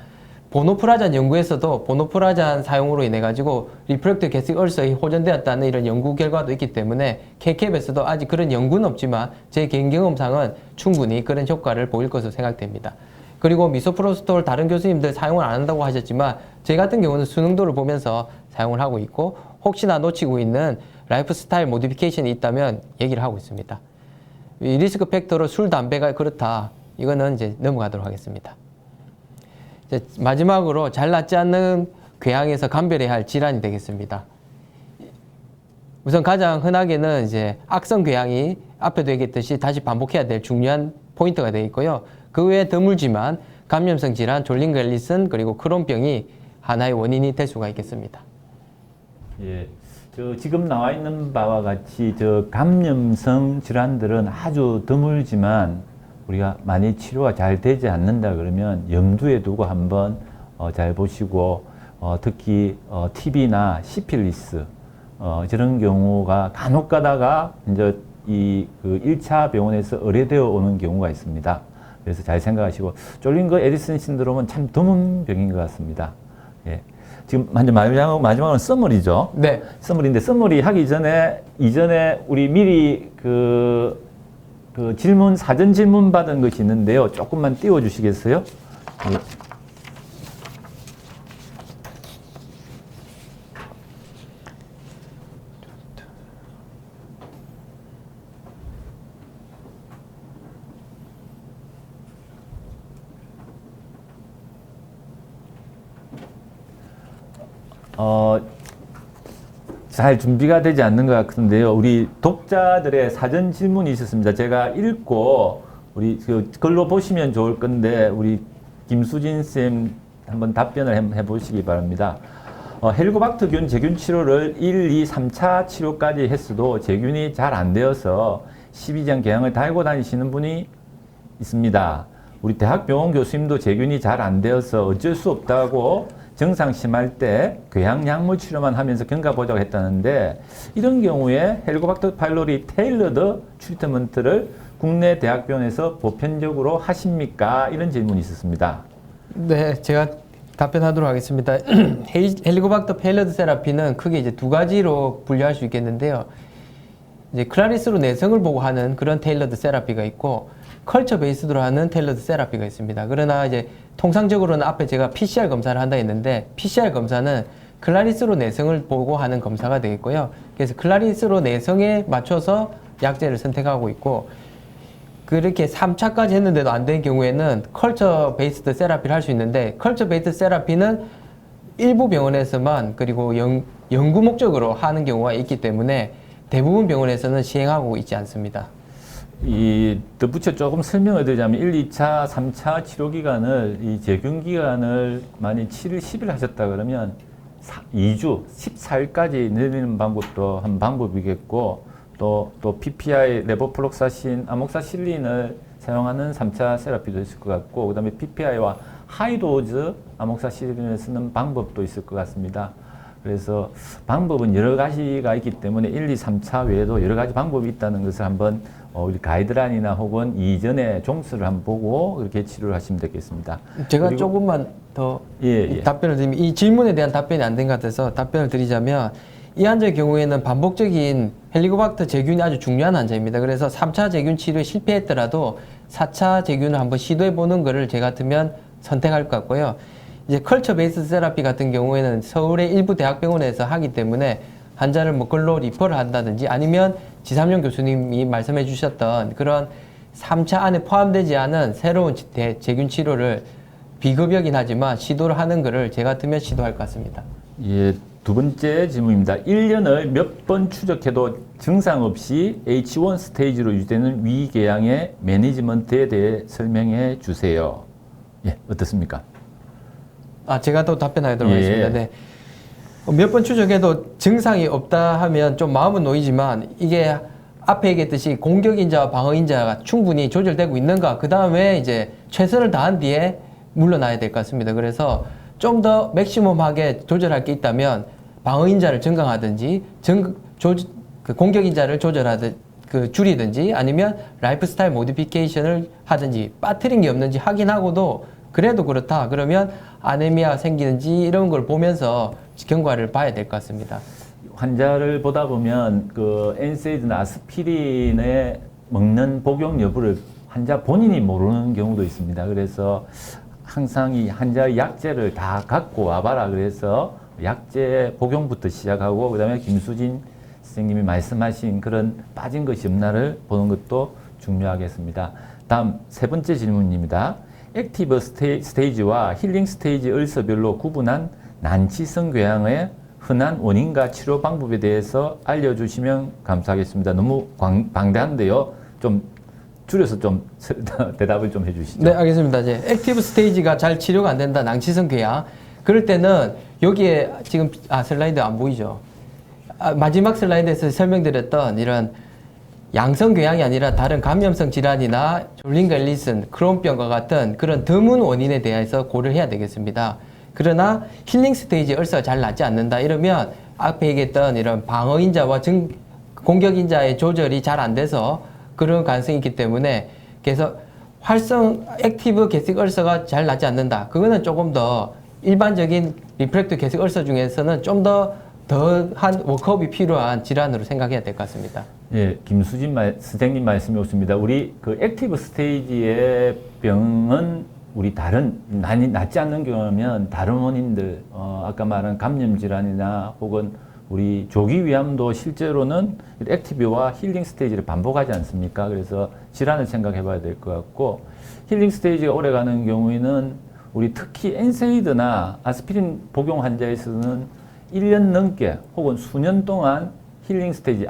보노프라잔 연구에서도 보노프라잔 사용으로 인해 가지고 리프렉터 게스틱 얼서이 호전되었다는 이런 연구 결과도 있기 때문에 KCAP에서도 아직 그런 연구는 없지만 제 개인 경험상은 충분히 그런 효과를 보일 것으로 생각됩니다. 그리고 미소프로스톨 다른 교수님들 사용을 안 한다고 하셨지만 제 같은 경우는 수능도를 보면서 사용을 하고 있고 혹시나 놓치고 있는 라이프 스타일 모디피케이션이 있다면 얘기를 하고 있습니다. 이 리스크 팩터로 술, 담배가 그렇다. 이거는 이제 넘어가도록 하겠습니다. 이제 마지막으로 잘 낫지 않는 궤양에서 감별해야 할 질환이 되겠습니다. 우선 가장 흔하게는 이제 악성 궤양이 앞에도 얘기했듯이 다시 반복해야 될 중요한 포인트가 되어 있고요. 그 외에 드물지만 감염성 질환, 졸린갤리슨 그리고 크론병이 하나의 원인이 될 수가 있겠습니다. 예, 지금 나와 있는 바와 같이 감염성 질환들은 아주 드물지만 우리가 만약 치료가 잘 되지 않는다 그러면 염두에 두고 한번 잘 보시고 특히 TB나 시필리스 저런 경우가 간혹 가다가 이제 그 1차 병원에서 의뢰되어 오는 경우가 있습니다. 그래서 잘 생각하시고 졸린거 에디슨 신드롬은 참 드문 병인 것 같습니다. 예. 지금 마지막으로 서머리죠. 네. 서머리인데 서머리 하기 전에 이전에 우리 미리 그 질문 사전 질문 받은 것이 있는데요. 조금만 띄워 주시겠어요? 예. 잘 준비가 되지 않는 것 같은데요. 우리 독자들의 사전 질문이 있었습니다. 제가 읽고 우리 글로 보시면 좋을 건데 우리 김수진 쌤 한번 답변을 해보시기 바랍니다. 헬리코박터균 제균 치료를 1, 2, 3차 치료까지 했어도 제균이 잘 안 되어서 12장 궤양을 달고 다니시는 분이 있습니다. 우리 대학병원 교수님도 제균이 잘 안 되어서 어쩔 수 없다고 증상 심할 때 궤양 약물 치료만 하면서 경과 보자고 했다는데 이런 경우에 헬리코박터 파일로리 테일러드 트리트먼트를 국내 대학병원에서 보편적으로 하십니까? 이런 질문이 있었습니다. 네, 제가 답변하도록 하겠습니다. 헬리코박터 페일러드 세라피는 크게 이제 두 가지로 분류할 수 있겠는데요. 이제 클라리스로 내성을 보고 하는 그런 테일러드 세라피가 있고 컬처 베이스드로 하는 테일러드 세라피가 있습니다. 그러나 이제 통상적으로는 앞에 제가 PCR 검사를 한다 했는데 PCR 검사는 클라리스로 내성을 보고 하는 검사가 되겠고요. 그래서 클라리스로 내성에 맞춰서 약제를 선택하고 있고 그렇게 3차까지 했는데도 안 되는 경우에는 컬처 베이스드 세라피를 할 수 있는데, 컬처 베이스드 세라피는 일부 병원에서만 그리고 연구 목적으로 하는 경우가 있기 때문에 대부분 병원에서는 시행하고 있지 않습니다. 덧붙여 조금 설명을 드리자면 1, 2차, 3차 치료 기간을 이 재균 기간을 만약 7일, 10일 하셨다 그러면 2주, 14일까지 늘리는 방법도 한 방법이겠고 또 PPI, 레보플록사신, 아목사실린을 사용하는 3차 세라피도 있을 것 같고 그다음에 PPI와 하이도즈 아목사실린을 쓰는 방법도 있을 것 같습니다. 그래서 방법은 여러 가지가 있기 때문에 1, 2, 3차 외에도 여러 가지 방법이 있다는 것을 한번 우리 가이드라인이나 혹은 이전에 종수를 한번 보고 그렇게 치료를 하시면 되겠습니다. 제가 조금만 더 답변을 드리면, 이 질문에 대한 답변이 안 된 것 같아서 답변을 드리자면, 이 환자의 경우에는 반복적인 헬리코박터 재균이 아주 중요한 환자입니다. 그래서 3차 재균 치료에 실패했더라도 4차 재균을 한번 시도해 보는 것을 제 같으면 선택할 것 같고요. 이제 컬처 베이스 세라피 같은 경우에는 서울의 일부 대학병원에서 하기 때문에 환자를 뭐 걸로 리퍼를 한다든지 아니면 지삼용 교수님이 말씀해 주셨던 그런 3차 안에 포함되지 않은 새로운 재균 치료를 비급여긴 하지만 시도를 하는 것을 제 같으면 시도할 것 같습니다. 예, 두 번째 질문입니다. 1년을 몇 번 추적해도 증상 없이 H1 스테이지로 유지되는 위궤양의 매니지먼트에 대해 설명해 주세요. 예, 어떻습니까? 제가 또 답변하도록 예. 하겠습니다. 네. 몇 번 추적해도 증상이 없다 하면 좀 마음은 놓이지만, 이게 앞에 얘기했듯이 공격인자와 방어인자가 충분히 조절되고 있는가, 그 다음에 이제 최선을 다한 뒤에 물러나야 될 것 같습니다. 그래서 좀 더 맥시멈하게 조절할 게 있다면 방어인자를 증강하든지 그 공격인자를 줄이든지 아니면 라이프스타일 모디피케이션을 하든지 빠뜨린 게 없는지 확인하고도 그래도 그렇다 그러면 아네미아 생기는지 이런 걸 보면서 경과를 봐야 될 것 같습니다. 환자를 보다 보면 그 엔세이드나 아스피린에 먹는 복용 여부를 환자 본인이 모르는 경우도 있습니다. 그래서 항상 이 환자의 약제를 다 갖고 와봐라. 그래서 약제 복용부터 시작하고 그다음에 김수진 선생님이 말씀하신 그런 빠진 것이 없나를 보는 것도 중요하겠습니다. 다음 세 번째 질문입니다. 액티브 스테이지와 힐링 스테이지 얼서별로 구분한 난치성 궤양의 흔한 원인과 치료 방법에 대해서 알려주시면 감사하겠습니다. 너무 방대한데요. 좀 줄여서 좀 대답을 좀 해주시죠. 네, 알겠습니다. 이제 액티브 스테이지가 잘 치료가 안 된다, 낭치성 궤양. 그럴 때는 여기에 지금 슬라이드 안 보이죠? 마지막 슬라이드에서 설명드렸던 이런 양성 궤양이 아니라 다른 감염성 질환이나 졸린과 엘리슨, 크론병과 같은 그런 드문 원인에 대해서 고려해야 되겠습니다. 그러나 힐링 스테이지 얼서가 잘 낫지 않는다 이러면 앞에 얘기했던 이런 방어인자와 공격인자의 조절이 잘 안 돼서 그런 가능성이 있기 때문에, 그래서 활성 액티브 게스틱 얼서가 잘 낫지 않는다. 그거는 조금 더 일반적인 리프렉티브 게스틱 얼서 중에서는 좀 더한 워크업이 필요한 질환으로 생각해야 될 것 같습니다. 예, 김수진 선생님 말씀이 옳습니다. 우리 그 액티브 스테이지의 병은 우리 다른 낫지 않는 경우면 다른 원인들 아까 말한 감염 질환이나 혹은 우리 조기 위암도 실제로는 액티브와 힐링 스테이지를 반복하지 않습니까? 그래서 질환을 생각해 봐야 될 것 같고, 힐링 스테이지가 오래 가는 경우에는 우리 특히 엔세이드나 아스피린 복용 환자에서는 1년 넘게 혹은 수년 동안 힐링 스테이지,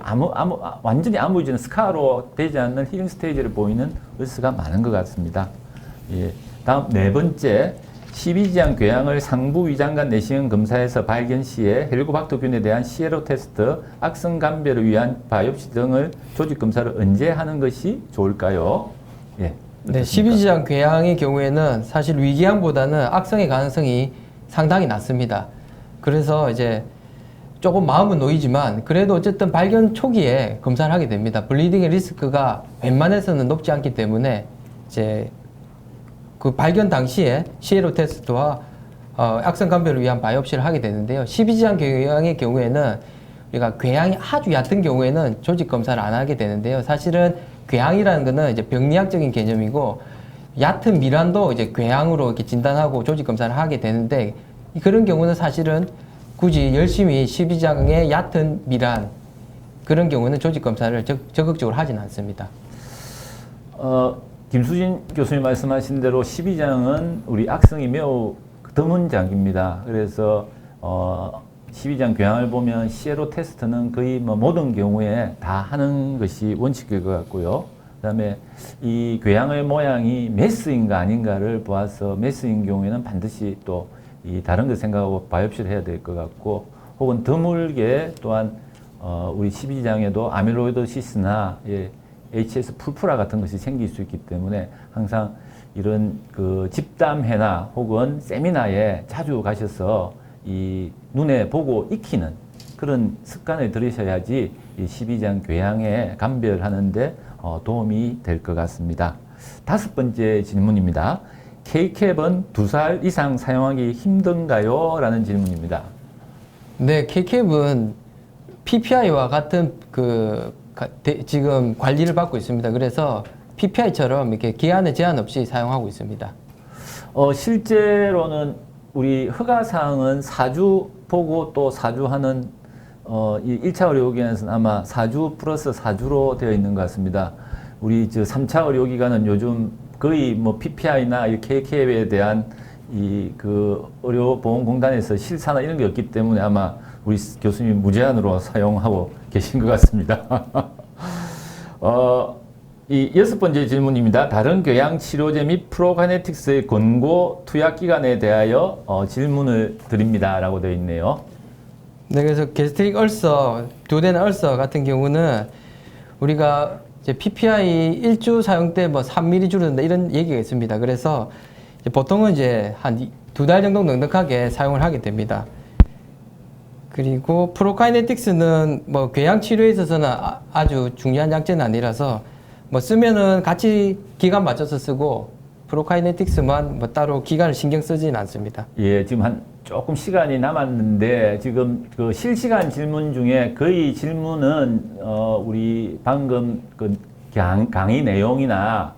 완전히 아무 이전 스카로 되지 않는 힐링 스테이지를 보이는 얼스가 많은 것 같습니다. 예. 다음 네 번째, 12지향 궤양을 상부 위장관 내시경 검사에서 발견 시에 헬리코박터균에 대한 시에로 테스트, 악성 감별을 위한 바이옵시 등을 조직 검사를 언제 하는 것이 좋을까요? 예. 네, 12지향 궤양의 경우에는 사실 위궤양보다는 악성의 가능성이 상당히 낮습니다. 그래서 이제 조금 마음은 놓이지만 그래도 어쨌든 발견 초기에 검사를 하게 됩니다. 블리딩의 리스크가 웬만해서는 높지 않기 때문에 이제 그 발견 당시에 시에로 테스트와 악성 감별을 위한 바이옵시를 하게 되는데요. 12지향 궤양의 경우에는 우리가 궤양이 아주 얕은 경우에는 조직 검사를 안 하게 되는데요. 사실은 궤양이라는 것은 이제 병리학적인 개념이고, 얕은 미란도 이제 궤양으로 이렇게 진단하고 조직 검사를 하게 되는데, 그런 경우는 사실은 굳이 열심히 12지향의 얕은 미란 그런 경우는 조직 검사를 적극적으로 하진 않습니다. 김수진 교수님 말씀하신 대로 12장은 우리 악성이 매우 드문 장입니다. 그래서 12장 교양을 보면 시에로 테스트는 거의 뭐 모든 경우에 다 하는 것이 원칙일 것 같고요. 그다음에 이 교양의 모양이 메스인가 아닌가를 보아서 메스인 경우에는 반드시 또 이 다른 거 생각하고 바이옵시를 해야 될 것 같고, 혹은 드물게 또한 우리 12장에도 아밀로이도시스나 HS 풀프라 같은 것이 생길 수 있기 때문에 항상 이런 그 집담회나 혹은 세미나에 자주 가셔서 이 눈에 보고 익히는 그런 습관을 들이셔야지 이 12장 교양에 감별하는데 도움이 될 것 같습니다. 5번째 질문입니다. K캡은 2살 이상 사용하기 힘든가요? 라는 질문입니다. 네, K캡은 PPI와 같은 지금 관리를 받고 있습니다. 그래서 PPI처럼 이렇게 기한에 제한 없이 사용하고 있습니다. 실제로는 우리 허가사항은 4주 보고 또 4주 하는 이 1차 의료기관에서는 아마 4주 플러스 4주로 되어 있는 것 같습니다. 우리 3차 의료기관은 요즘 거의 뭐 PPI나 이 K캡에 대한 의료보험공단에서 실사나 이런 게 없기 때문에 아마 우리 교수님 무제한으로 사용하고 계신 것 같습니다. 이 6번째 질문입니다. 다른 교양 치료제 및 프로카이네틱스의 권고 투약 기간에 대하여 질문을 드립니다. 라고 되어 있네요. 네, 그래서 게스트릭 얼서, 두된 얼서 같은 경우는 우리가 이제 PPI 1주 사용 때 뭐 3mm 줄어든다 이런 얘기가 있습니다. 그래서 이제 보통은 이제 한 2달 정도 넉넉하게 사용을 하게 됩니다. 그리고 프로카이네틱스는 뭐 궤양 치료에 있어서는 아주 중요한 약제는 아니라서 뭐 쓰면은 같이 기간 맞춰서 쓰고, 프로카이네틱스만 뭐 따로 기간을 신경 쓰지는 않습니다. 예, 지금 조금 시간이 남았는데 지금 그 실시간 질문 중에 거의 질문은 우리 방금 그 강의 내용이나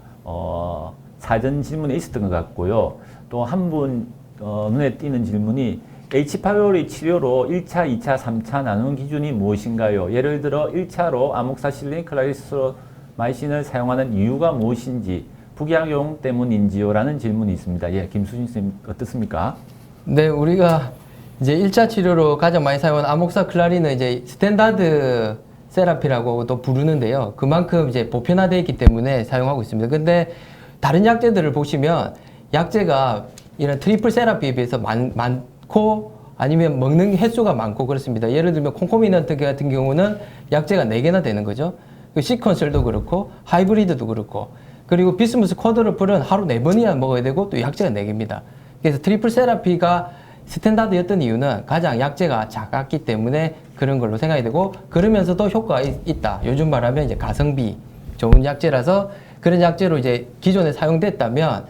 사전 질문에 있었던 것 같고요. 또 한 분 눈에 띄는 질문이 H-파이오리 치료로 1차, 2차, 3차 나누는 기준이 무엇인가요? 예를 들어 1차로 아목사실린 클라리스마이신을 사용하는 이유가 무엇인지, 부작용 때문인지요? 라는 질문이 있습니다. 예, 김수진 선생님 어떻습니까? 네, 우리가 이제 1차 치료로 가장 많이 사용하는 아목사클라린은 이제 스탠다드 세라피라고 또 부르는데요. 그만큼 이제 보편화되어 있기 때문에 사용하고 있습니다. 근데 다른 약제들을 보시면 약제가 이런 트리플 세라피에 비해서 많고 아니면 먹는 횟수가 많고 그렇습니다. 예를 들면 콩코미넌트 같은 경우는 약제가 4개나 되는 거죠. 그 시퀀설도 그렇고 하이브리드도 그렇고, 그리고 비스무스 쿼드루플은 하루 4번이나 먹어야 되고 또 약제가 4개입니다. 그래서 트리플 세라피가 스탠다드였던 이유는 가장 약제가 작았기 때문에 그런 걸로 생각이 되고, 그러면서도 효과가 있다. 요즘 말하면 이제 가성비 좋은 약제라서 그런 약제로 이제 기존에 사용됐다면,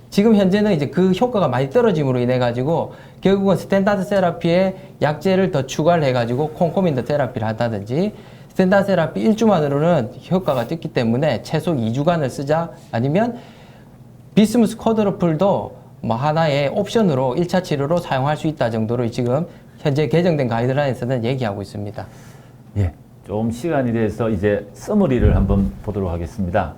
지금 현재는 이제 그 효과가 많이 떨어짐으로 인해 가지고 결국은 스탠다드 세라피에 약제를 더 추가를 해 가지고 콩코민더 세라피를 한다든지, 스탠다드 세라피 1주만으로는 효과가 적기 때문에 최소 2주간을 쓰자, 아니면 비스무스 쿼드루플도 뭐 하나의 옵션으로 1차 치료로 사용할 수 있다 정도로 지금 현재 개정된 가이드라인에서는 얘기하고 있습니다. 예, 좀 시간이 돼서 이제 서머리를 한번 보도록 하겠습니다.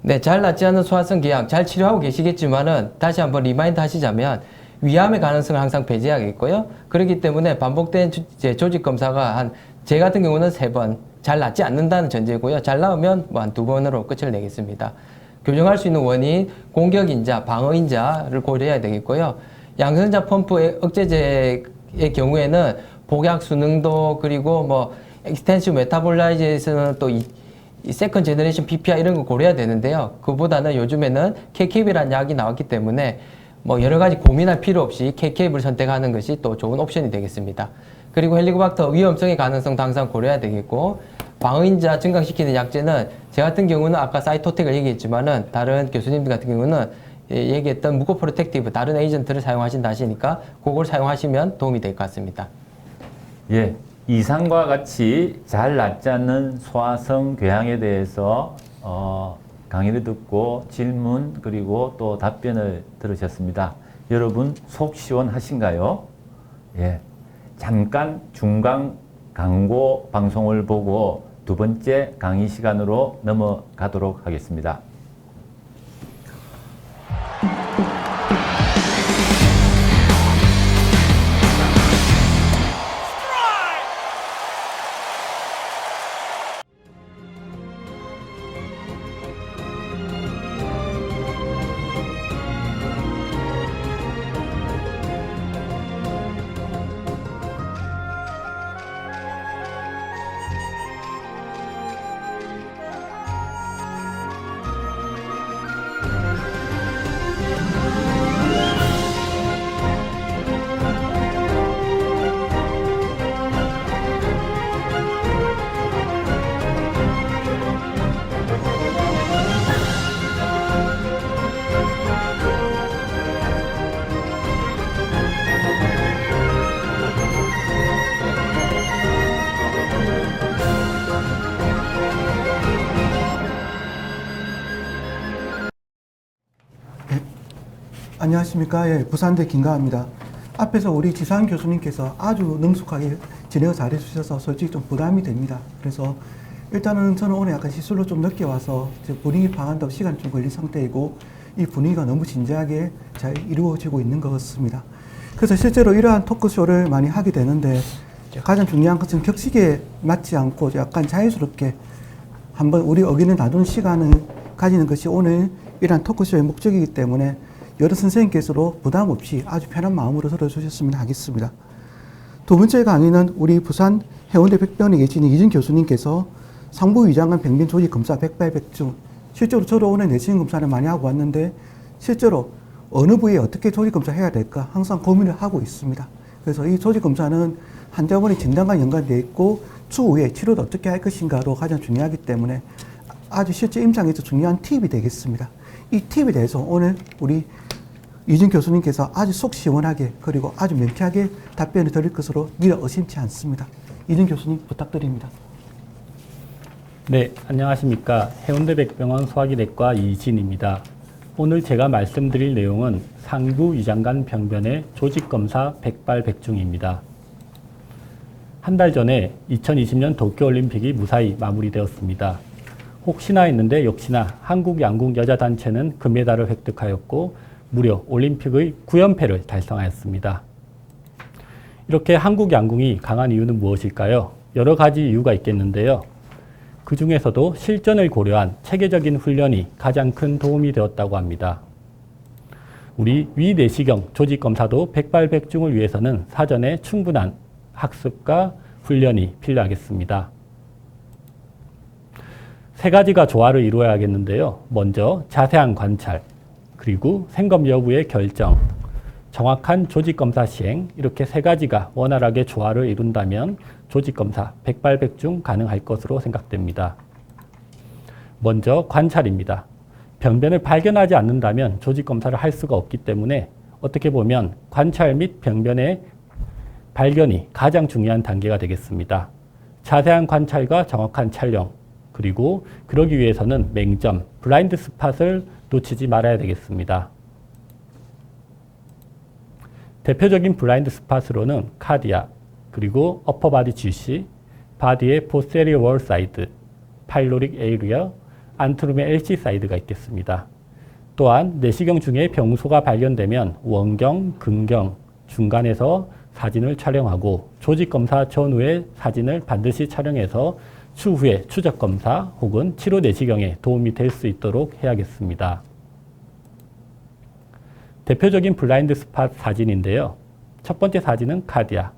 네, 잘 낫지 않은 소화성 기양 잘 치료하고 계시겠지만은 다시 한번 리마인드 하시자면 위암의 가능성을 항상 배제하겠고요. 그렇기 때문에 반복된 조직 검사가 제 같은 경우는 3번, 잘 낫지 않는다는 전제고요. 잘 나오면 뭐 한 2번으로 끝을 내겠습니다. 교정할 수 있는 원인, 공격인자, 방어인자를 고려해야 되겠고요. 양성자 펌프 억제제의 경우에는 복약 수능도, 그리고 뭐 익스텐시브 메타볼라이즈에서는 또 이 세컨 제너레이션 PPI 이런 거 고려해야 되는데요. 그보다는 요즘에는 K캡이라는 약이 나왔기 때문에 뭐 여러 가지 고민할 필요 없이 K캡을 선택하는 것이 또 좋은 옵션이 되겠습니다. 그리고 헬리코박터 위험성의 가능성도 항상 고려해야 되겠고, 방어인자 증강시키는 약제는 제 같은 경우는 아까 사이토텍을 얘기했지만은 다른 교수님들 같은 경우는 얘기했던 무코프로텍티브 다른 에이전트를 사용하신다 하시니까 그걸 사용하시면 도움이 될 것 같습니다. 예, 이상과 같이 잘 낫지 않는 소화성 궤양에 대해서 강의를 듣고 질문 그리고 또 답변을 들으셨습니다. 여러분 속 시원하신가요? 예, 잠깐 중간 광고 방송을 보고 두 번째 강의 시간으로 넘어가도록 하겠습니다. 안녕하십니까. 예, 부산대 김가합니다. 앞에서 우리 지상 교수님께서 아주 능숙하게 진행을 잘해 주셔서 솔직히 좀 부담이 됩니다. 그래서 일단은 저는 오늘 약간 시술로 좀 늦게 와서 분위기 파악한다고 시간이 좀 걸린 상태이고 이 분위기가 너무 진지하게 잘 이루어지고 있는 것 같습니다. 그래서 실제로 이러한 토크쇼를 많이 하게 되는데 가장 중요한 것은 격식에 맞지 않고 약간 자유스럽게 한번 우리 의견을 나누는 시간을 가지는 것이 오늘 이러한 토크쇼의 목적이기 때문에 여러 선생님께서도 부담 없이 아주 편한 마음으로 들어주셨으면 하겠습니다. 두 번째 강의는 우리 부산 해운대 백병원에 계시는 이준 교수님께서 상부위장관 병변 조직 검사 백발백중, 실제로 저도 오늘 내시경 검사를 많이 하고 왔는데 실제로 어느 부위에 어떻게 조직 검사해야 될까 항상 고민을 하고 있습니다. 그래서 이 조직 검사는 환자분의 진단과 연관되어 있고 추후에 치료도 어떻게 할 것인가도 가장 중요하기 때문에 아주 실제 임상에서 중요한 팁이 되겠습니다. 이 팁에 대해서 오늘 우리 이준 교수님께서 아주 속 시원하게 그리고 아주 명쾌하게 답변을 드릴 것으로 미처 의심치 않습니다. 이준 교수님 부탁드립니다. 네, 안녕하십니까. 해운대 백병원 소화기내과 이진입니다. 오늘 제가 말씀드릴 내용은 상부 위장관 병변의 조직검사 백발백중입니다. 한 달 전에 2020년 도쿄올림픽이 무사히 마무리되었습니다. 혹시나 했는데 역시나 한국 양궁 여자단체는 금메달을 획득하였고 무려 올림픽의 9연패를 달성하였습니다. 이렇게 한국 양궁이 강한 이유는 무엇일까요? 여러 가지 이유가 있겠는데요. 그 중에서도 실전을 고려한 체계적인 훈련이 가장 큰 도움이 되었다고 합니다. 우리 위내시경 조직검사도 백발백중을 위해서는 사전에 충분한 학습과 훈련이 필요하겠습니다. 세 가지가 조화를 이루어야겠는데요. 먼저 자세한 관찰, 그리고 생검 여부의 결정, 정확한 조직검사 시행, 이렇게 세 가지가 원활하게 조화를 이룬다면 조직검사 백발백중 가능할 것으로 생각됩니다. 먼저 관찰입니다. 병변을 발견하지 않는다면 조직검사를 할 수가 없기 때문에 어떻게 보면 관찰 및 병변의 발견이 가장 중요한 단계가 되겠습니다. 자세한 관찰과 정확한 촬영, 그리고 그러기 위해서는 맹점, 블라인드 스팟을 놓치지 말아야 되겠습니다. 대표적인 블라인드 스팟으로는 카디아, 그리고 어퍼바디 GC, 바디의 포스테리어 월 사이드, 파일로릭 에이리어, 안트룸의 LC 사이드가 있겠습니다. 또한 내시경 중에 병소가 발견되면 원경, 근경, 중간에서 사진을 촬영하고 조직검사 전후의 사진을 반드시 촬영해서 추후에 추적검사 혹은 치료 내시경에 도움이 될 수 있도록 해야겠습니다. 대표적인 블라인드 스팟 사진인데요. 첫 번째 사진은 카디아,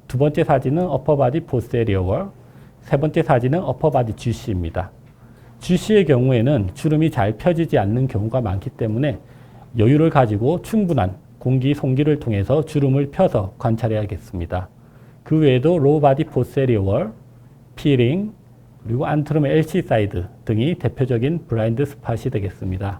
두 번째 사진은 어퍼바디 포스테리어 월, 세 번째 사진은 어퍼바디 GC입니다. GC의 경우에는 주름이 잘 펴지지 않는 경우가 많기 때문에 여유를 가지고 충분한 공기 송기를 통해서 주름을 펴서 관찰해야겠습니다. 그 외에도 로우바디 포스테리어 월, 피링, 그리고 안트룸의 LC 사이드 등이 대표적인 블라인드 스팟이 되겠습니다.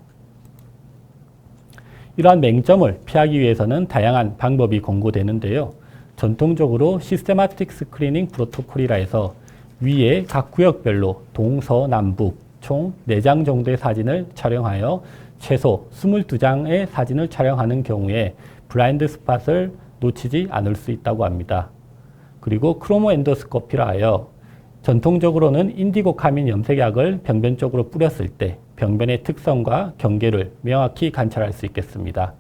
이러한 맹점을 피하기 위해서는 다양한 방법이 권고되는데요. 전통적으로 시스테마틱 스크리닝 프로토콜이라 해서 위에 각 구역별로 동서남북 총 4장 정도의 사진을 촬영하여 최소 22장의 사진을 촬영하는 경우에 블라인드 스팟을 놓치지 않을 수 있다고 합니다. 그리고 크로모 엔도스코피라 하여 전통적으로는 인디고카민 염색약을 병변 쪽으로 뿌렸을 때 병변의 특성과 경계를 명확히 관찰할 수 있겠습니다.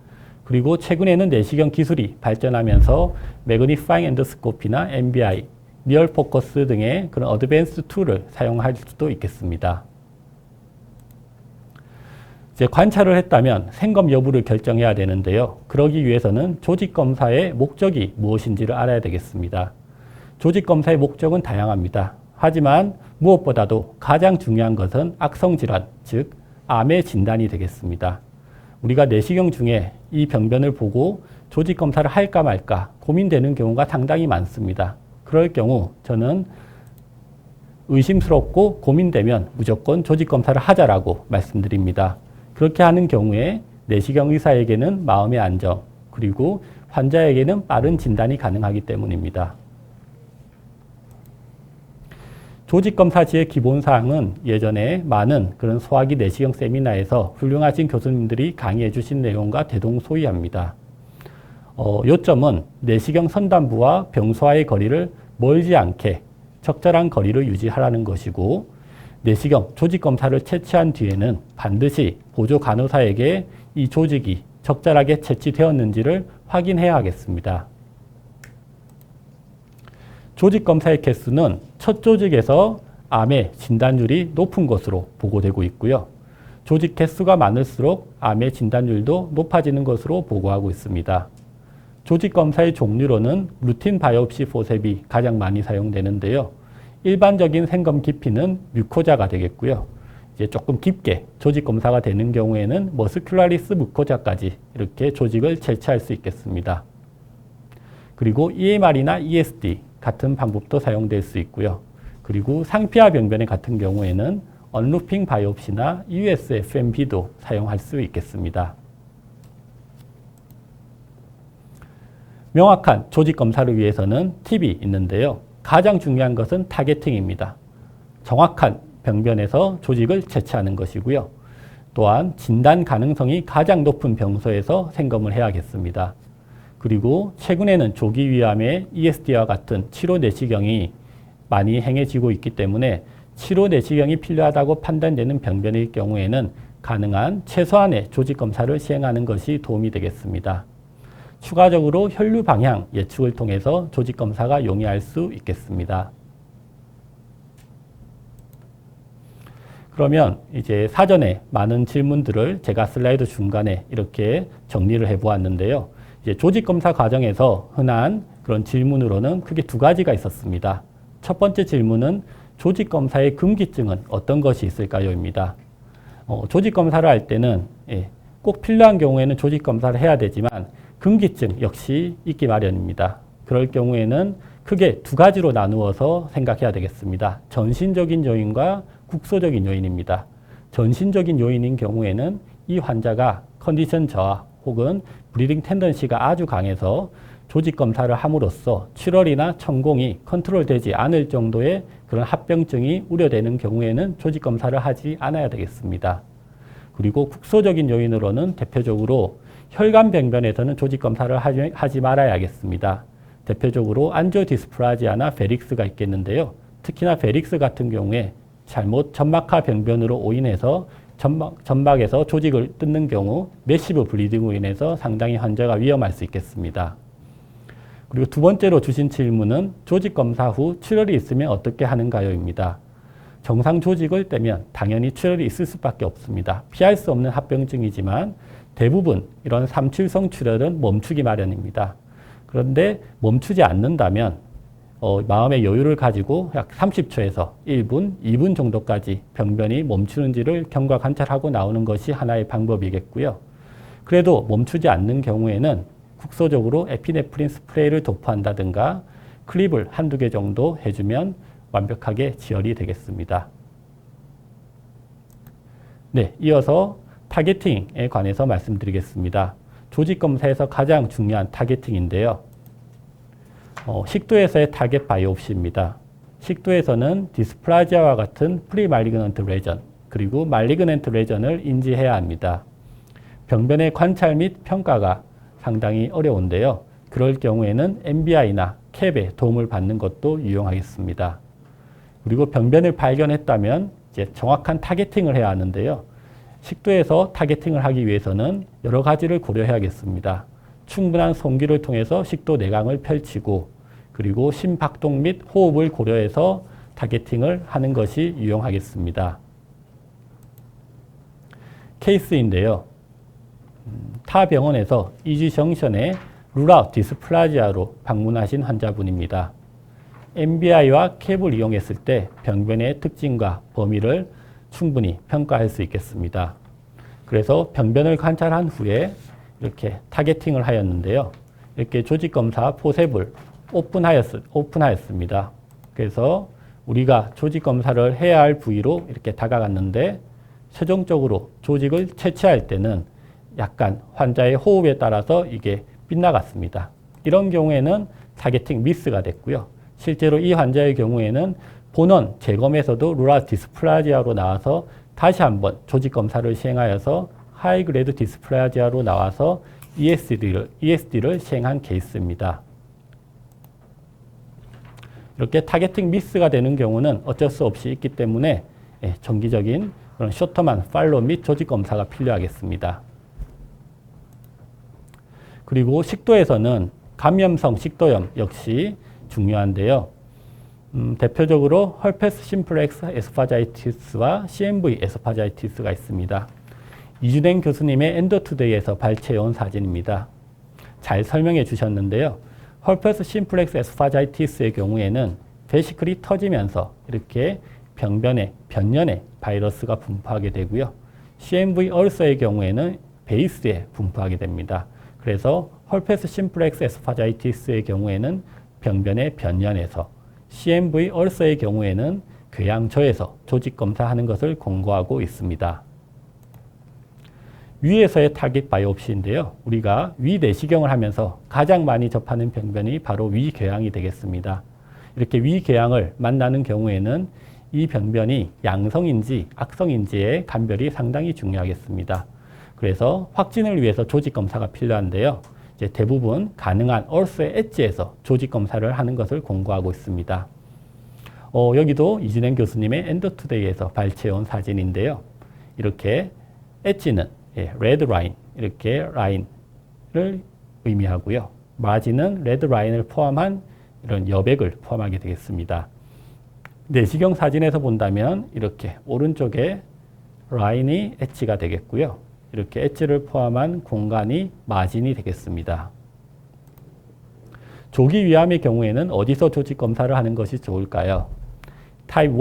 그리고 최근에는 내시경 기술이 발전하면서 매그니파잉 엔도스코피나 MBI, 리얼 포커스 등의 그런 어드밴스 툴을 사용할 수도 있겠습니다. 이제 관찰을 했다면 생검 여부를 결정해야 되는데요. 그러기 위해서는 조직 검사의 목적이 무엇인지를 알아야 되겠습니다. 조직 검사의 목적은 다양합니다. 하지만 무엇보다도 가장 중요한 것은 악성 질환, 즉 암의 진단이 되겠습니다. 우리가 내시경 중에 이 병변을 보고 조직 검사를 할까 말까 고민되는 경우가 상당히 많습니다. 그럴 경우 저는 의심스럽고 고민되면 무조건 조직 검사를 하자라고 말씀드립니다. 그렇게 하는 경우에 내시경 의사에게는 마음의 안정, 그리고 환자에게는 빠른 진단이 가능하기 때문입니다. 조직검사지의 기본사항은 예전에 많은 그런 소화기 내시경 세미나에서 훌륭하신 교수님들이 강의해 주신 내용과 대동소이합니다. 요점은 내시경 선단부와 병소와의 거리를 멀지 않게 적절한 거리를 유지하라는 것이고, 내시경 조직검사를 채취한 뒤에는 반드시 보조 간호사에게 이 조직이 적절하게 채취되었는지를 확인해야 하겠습니다. 조직검사의 개수는 첫 조직에서 암의 진단율이 높은 것으로 보고되고 있고요. 조직 개수가 많을수록 암의 진단율도 높아지는 것으로 보고하고 있습니다. 조직검사의 종류로는 루틴 바이옵시 포셉이 가장 많이 사용되는데요. 일반적인 생검 깊이는 뮤코자가 되겠고요. 이제 조금 깊게 조직검사가 되는 경우에는 머스큘라리스 뮤코자까지 이렇게 조직을 채취할 수 있겠습니다. 그리고 EMR이나 ESD 같은 방법도 사용될 수 있고요. 그리고 상피하 병변의 같은 경우에는 언루핑 바이옵시나 USFMB도 사용할 수 있겠습니다. 명확한 조직 검사를 위해서는 팁이 있는데요. 가장 중요한 것은 타겟팅입니다. 정확한 병변에서 조직을 채취하는 것이고요. 또한 진단 가능성이 가장 높은 병소에서 생검을 해야겠습니다. 그리고 최근에는 조기위암의 ESD와 같은 치료 내시경이 많이 행해지고 있기 때문에 치료 내시경이 필요하다고 판단되는 병변일 경우에는 가능한 최소한의 조직 검사를 시행하는 것이 도움이 되겠습니다. 추가적으로 혈류 방향 예측을 통해서 조직 검사가 용이할 수 있겠습니다. 그러면 이제 사전에 많은 질문들을 제가 슬라이드 중간에 이렇게 정리를 해 보았는데요. 이제 조직 검사 과정에서 흔한 그런 질문으로는 크게 두 가지가 있었습니다. 첫 번째 질문은 조직 검사의 금기증은 어떤 것이 있을까요?입니다. 조직 검사를 할 때는 꼭 필요한 경우에는 조직 검사를 해야 되지만 금기증 역시 있기 마련입니다. 그럴 경우에는 크게 두 가지로 나누어서 생각해야 되겠습니다. 전신적인 요인과 국소적인 요인입니다. 전신적인 요인인 경우에는 이 환자가 컨디션 저하 혹은 브리딩 텐던시가 아주 강해서 조직 검사를 함으로써 출혈이나 천공이 컨트롤되지 않을 정도의 그런 합병증이 우려되는 경우에는 조직 검사를 하지 않아야 되겠습니다. 그리고 국소적인 요인으로는 대표적으로 혈관 병변에서는 조직 검사를 하지 말아야겠습니다. 대표적으로 안지오디스플라지아나 베릭스가 있겠는데요. 특히나 베릭스 같은 경우에 잘못 점막하 병변으로 오인해서 점막에서 조직을 뜯는 경우 매시브 블리딩으로 인해서 상당히 환자가 위험할 수 있겠습니다. 그리고 두 번째로 주신 질문은 조직 검사 후 출혈이 있으면 어떻게 하는가요?입니다. 정상 조직을 떼면 당연히 출혈이 있을 수밖에 없습니다. 피할 수 없는 합병증이지만 대부분 이런 삼출성 출혈은 멈추기 마련입니다. 그런데 멈추지 않는다면 마음의 여유를 가지고 약 30초에서 1분, 2분 정도까지 병변이 멈추는지를 경과 관찰하고 나오는 것이 하나의 방법이겠고요. 그래도 멈추지 않는 경우에는 국소적으로 에피네프린 스프레이를 도포한다든가 클립을 한두 개 정도 해주면 완벽하게 지혈이 되겠습니다. 네, 이어서 타겟팅에 관해서 말씀드리겠습니다. 조직 검사에서 가장 중요한 타겟팅인데요. 식도에서의 타겟 바이옵시입니다. 식도에서는 디스플라지아와 같은 프리말리그넌트 레전, 그리고 말리그넌트 레전을 인지해야 합니다. 병변의 관찰 및 평가가 상당히 어려운데요. 그럴 경우에는 MBI나 캡의 도움을 받는 것도 유용하겠습니다. 그리고 병변을 발견했다면 이제 정확한 타겟팅을 해야 하는데요. 식도에서 타겟팅을 하기 위해서는 여러 가지를 고려해야겠습니다. 충분한 송기를 통해서 식도 내강을 펼치고 그리고 심박동 및 호흡을 고려해서 타겟팅을 하는 것이 유용하겠습니다. 케이스인데요. 타 병원에서 이지 정션에 루라 디스플라지아로 방문하신 환자분입니다. MBI와 캡을 이용했을 때 병변의 특징과 범위를 충분히 평가할 수 있겠습니다. 그래서 병변을 관찰한 후에 이렇게 타겟팅을 하였는데요. 이렇게 조직검사 포셉을 오픈하였습니다. 그래서 우리가 조직검사를 해야 할 부위로 이렇게 다가갔는데 최종적으로 조직을 채취할 때는 약간 환자의 호흡에 따라서 이게 빗나갔습니다. 이런 경우에는 타겟팅 미스가 됐고요. 실제로 이 환자의 경우에는 본원 재검에서도 루라 디스플라지아로 나와서 다시 한번 조직검사를 시행하여서 하이그레이드 디스플라지아로 나와서 ESD를 시행한 케이스입니다. 이렇게 타겟팅 미스가 되는 경우는 어쩔 수 없이 있기 때문에 정기적인 그런 쇼터만 팔로우 및 조직검사가 필요하겠습니다. 그리고 식도에서는 감염성 식도염 역시 중요한데요. 대표적으로 헐페스 심플렉스 에스파자이티스와 CMV 에스파자이티스가 있습니다. 이준행 교수님의 엔더투데이에서 발췌해온 사진입니다. 잘 설명해 주셨는데요. 헐페스 심플렉스 에스파자이티스의 경우에는 베시클이 터지면서 이렇게 병변에 변연에 바이러스가 분포하게 되고요. CMV 얼서의 경우에는 베이스에 분포하게 됩니다. 그래서 헐페스 심플렉스 에스파자이티스의 경우에는 병변의 변연에서, CMV 얼서의 경우에는 궤양저에서 조직검사하는 것을 권고하고 있습니다. 위에서의 타깃 바이옵시인데요. 우리가 위 내시경을 하면서 가장 많이 접하는 병변이 바로 위궤양이 되겠습니다. 이렇게 위궤양을 만나는 경우에는 이 병변이 양성인지 악성인지의 감별이 상당히 중요하겠습니다. 그래서 확진을 위해서 조직검사가 필요한데요. 이제 대부분 가능한 얼서의 엣지에서 조직검사를 하는 것을 권고하고 있습니다. 여기도 이준행 교수님의 엔더투데이에서 발췌해온 사진인데요. 이렇게 엣지는 레드 라인, 이렇게 라인을 의미하고요. 마진은 레드 라인을 포함한 이런 여백을 포함하게 되겠습니다. 내시경 사진에서 본다면 이렇게 오른쪽에 라인이 엣지가 되겠고요. 이렇게 엣지를 포함한 공간이 마진이 되겠습니다. 조기 위암의 경우에는 어디서 조직 검사를 하는 것이 좋을까요? 타입 1,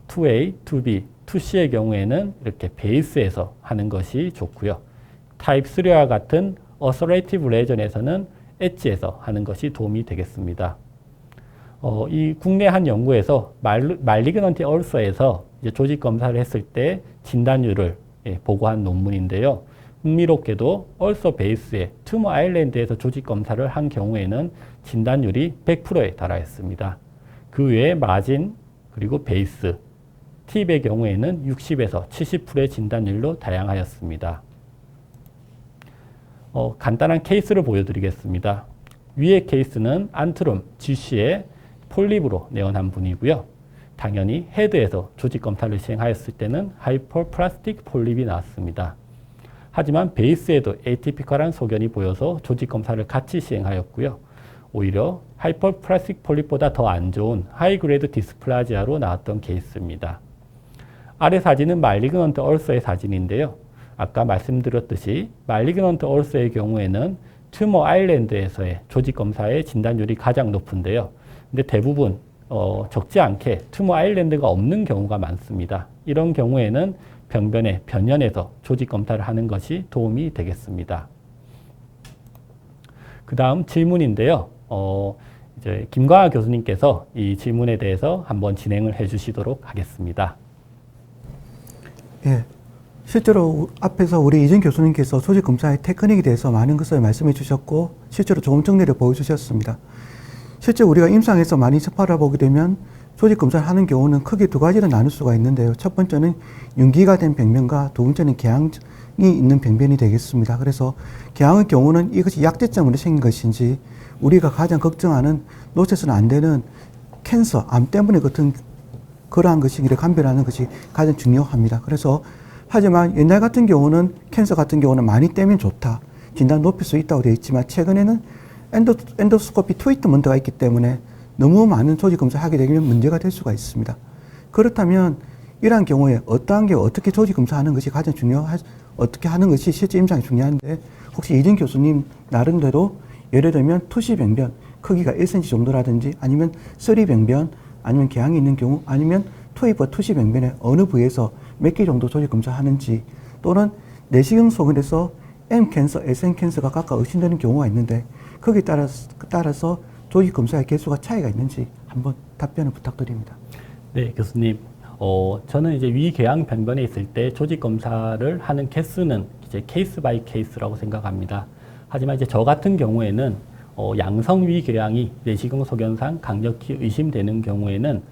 2A, 2B, 2C의 경우에는 이렇게 베이스에서 하는 것이 좋고요. 타입 3와 같은 어서레이티브 레전에서는 엣지에서 하는 것이 도움이 되겠습니다. 이 국내 한 연구에서 말리그넌트 얼서에서 조직 검사를 했을 때 진단율을 보고한 논문인데요. 흥미롭게도 얼서 베이스에 튜머 아일랜드에서 조직 검사를 한 경우에는 진단율이 100%에 달하였습니다. 그 외에 마진 그리고 베이스, 팁의 경우에는 60에서 70%의 진단율로 다양하였습니다. 간단한 케이스를 보여드리겠습니다. 위의 케이스는 안트롬 GC의 폴립으로 내원한 분이고요. 당연히 헤드에서 조직 검사를 시행하였을 때는 하이퍼플라스틱 폴립이 나왔습니다. 하지만 베이스에도 에이티피컬한 소견이 보여서 조직 검사를 같이 시행하였고요. 오히려 하이퍼플라스틱 폴립보다 더 안 좋은 하이그레이드 디스플라지아로 나왔던 케이스입니다. 아래 사진은 말리그넌트 얼서의 사진인데요. 아까 말씀드렸듯이 말리그넌트 얼서의 경우에는 튜머 아일랜드에서의 조직 검사의 진단율이 가장 높은데요. 근데 대부분 적지 않게 튜머 아일랜드가 없는 경우가 많습니다. 이런 경우에는 병변의 변연에서 조직 검사를 하는 것이 도움이 되겠습니다. 그 다음 질문인데요. 이제 김광하 교수님께서 이 질문에 대해서 한번 진행을 해주시도록 하겠습니다. 예. 실제로 앞에서 우리 이준 교수님께서 조직 검사의 테크닉에 대해서 많은 것을 말씀해 주셨고 실제로 좋은 정리를 보여주셨습니다. 실제 우리가 임상에서 많이 접하다 보게 되면 조직 검사를 하는 경우는 크게 두 가지로 나눌 수가 있는데요. 첫 번째는 윤기가 된 병변과 두 번째는 궤양이 있는 병변이 되겠습니다. 그래서 궤양의 경우는 이것이 약제점으로 생긴 것인지 우리가 가장 걱정하는 놓쳐서는 안 되는 캔서, 암 때문에 같은 그러한 것이 이렇게 감별하는 것이 가장 중요합니다. 그래서 하지만 옛날 같은 경우는 캔서 같은 경우는 많이 떼면 좋다. 진단 높일 수 있다고 되어 있지만 최근에는 엔도스코피 트리트먼트가 있기 때문에 너무 많은 조직 검사를 하게 되면 문제가 될 수가 있습니다. 그렇다면 이러한 경우에 어떠한 게 어떻게 조직 검사하는 것이 가장 어떻게 하는 것이 실제 임상이 중요한데 혹시 이진 교수님 나름대로 예를 들면 투시병변 크기가 1cm 정도라든지 아니면 쓰리병변 아니면 개항이 있는 경우 아니면 투입과 투시병변의 어느 부위에서 몇 개 정도 조직 검사하는지 또는 내시경 소견에서 M캔서, SN캔서가 각각 의심되는 경우가 있는데 거기에 따라서 조직 검사의 개수가 차이가 있는지 한번 답변을 부탁드립니다. 네, 교수님. 저는 이제 위궤양 병변에 있을 때 조직 검사를 하는 개수는 이제 케이스 바이 케이스라고 생각합니다. 하지만 이제 저 같은 경우에는 양성 위궤양이 내시경 소견상 강력히 의심되는 경우에는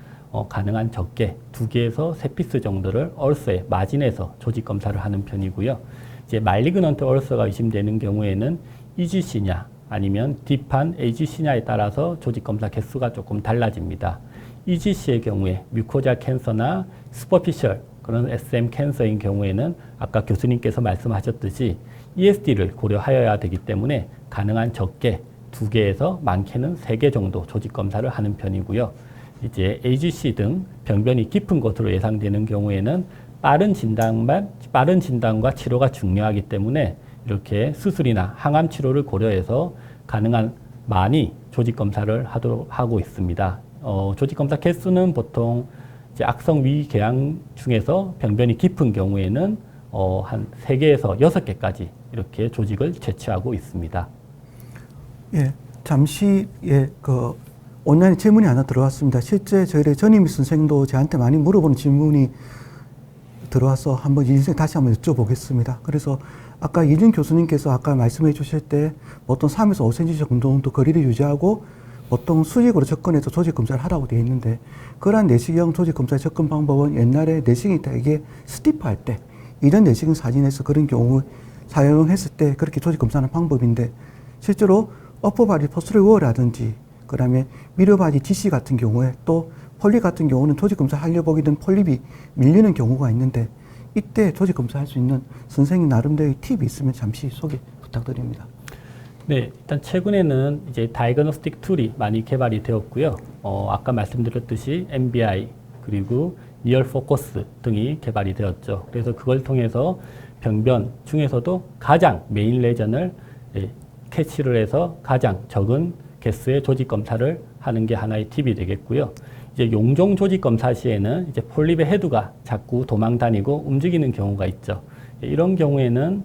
가능한 적게 2개에서 3피스 정도를 얼서의 마진에서 조직 검사를 하는 편이고요. 이제 말리그넌트 얼서가 의심되는 경우에는 EGC냐 아니면 딥한 AGC냐에 따라서 조직 검사 개수가 조금 달라집니다. EGC의 경우에 뮤코자 캔서나 스퍼피셜 그런 SM 캔서인 경우에는 아까 교수님께서 말씀하셨듯이 ESD를 고려하여야 되기 때문에 가능한 적게 2개에서 많게는 3개 정도 조직 검사를 하는 편이고요. 이제 AGC 등 병변이 깊은 것으로 예상되는 경우에는 빠른 진단과 치료가 중요하기 때문에 이렇게 수술이나 항암 치료를 고려해서 가능한 많이 조직 검사를 하고 있습니다. 조직 검사 개수는 보통 이제 악성 위궤양 중에서 병변이 깊은 경우에는 한 3개에서 6개까지 이렇게 조직을 채취하고 있습니다. 예, 잠시 온라인 질문이 하나 들어왔습니다. 실제 저희 전임미 선생도 저한테 많이 물어보는 질문이 들어와서 한번 이 선생 다시 한번 여쭤보겠습니다. 그래서 아까 이준 교수님께서 아까 말씀해 주실 때 보통 3에서 5cm 정도 거리를 유지하고 보통 수직으로 접근해서 조직 검사를 하라고 되어 있는데 그러한 내시경 조직 검사 접근 방법은 옛날에 내시경이 되게 스티프할 때 이전 내시경 사진에서 그런 경우 사용했을 때 그렇게 조직 검사하는 방법인데 실제로 어퍼바디 포스트리워라든지 그다음에 미러바디 GC 같은 경우에 또 폴립 같은 경우는 조직 검사 하려고 보기든 폴립이 밀리는 경우가 있는데 이때 조직 검사할 수 있는 선생님 나름대로의 팁이 있으면 잠시 소개 부탁드립니다. 네, 일단 최근에는 이제 다이그노스틱 툴이 많이 개발이 되었고요. 아까 말씀드렸듯이 MBI 그리고 니얼 포커스 등이 개발이 되었죠. 그래서 그걸 통해서 병변 중에서도 가장 메인 레전을 캐치를 해서 가장 적은 개수의 조직 검사를 하는 게 하나의 팁이 되겠고요. 이제 용종 조직 검사 시에는 이제 폴립의 헤드가 자꾸 도망 다니고 움직이는 경우가 있죠. 이런 경우에는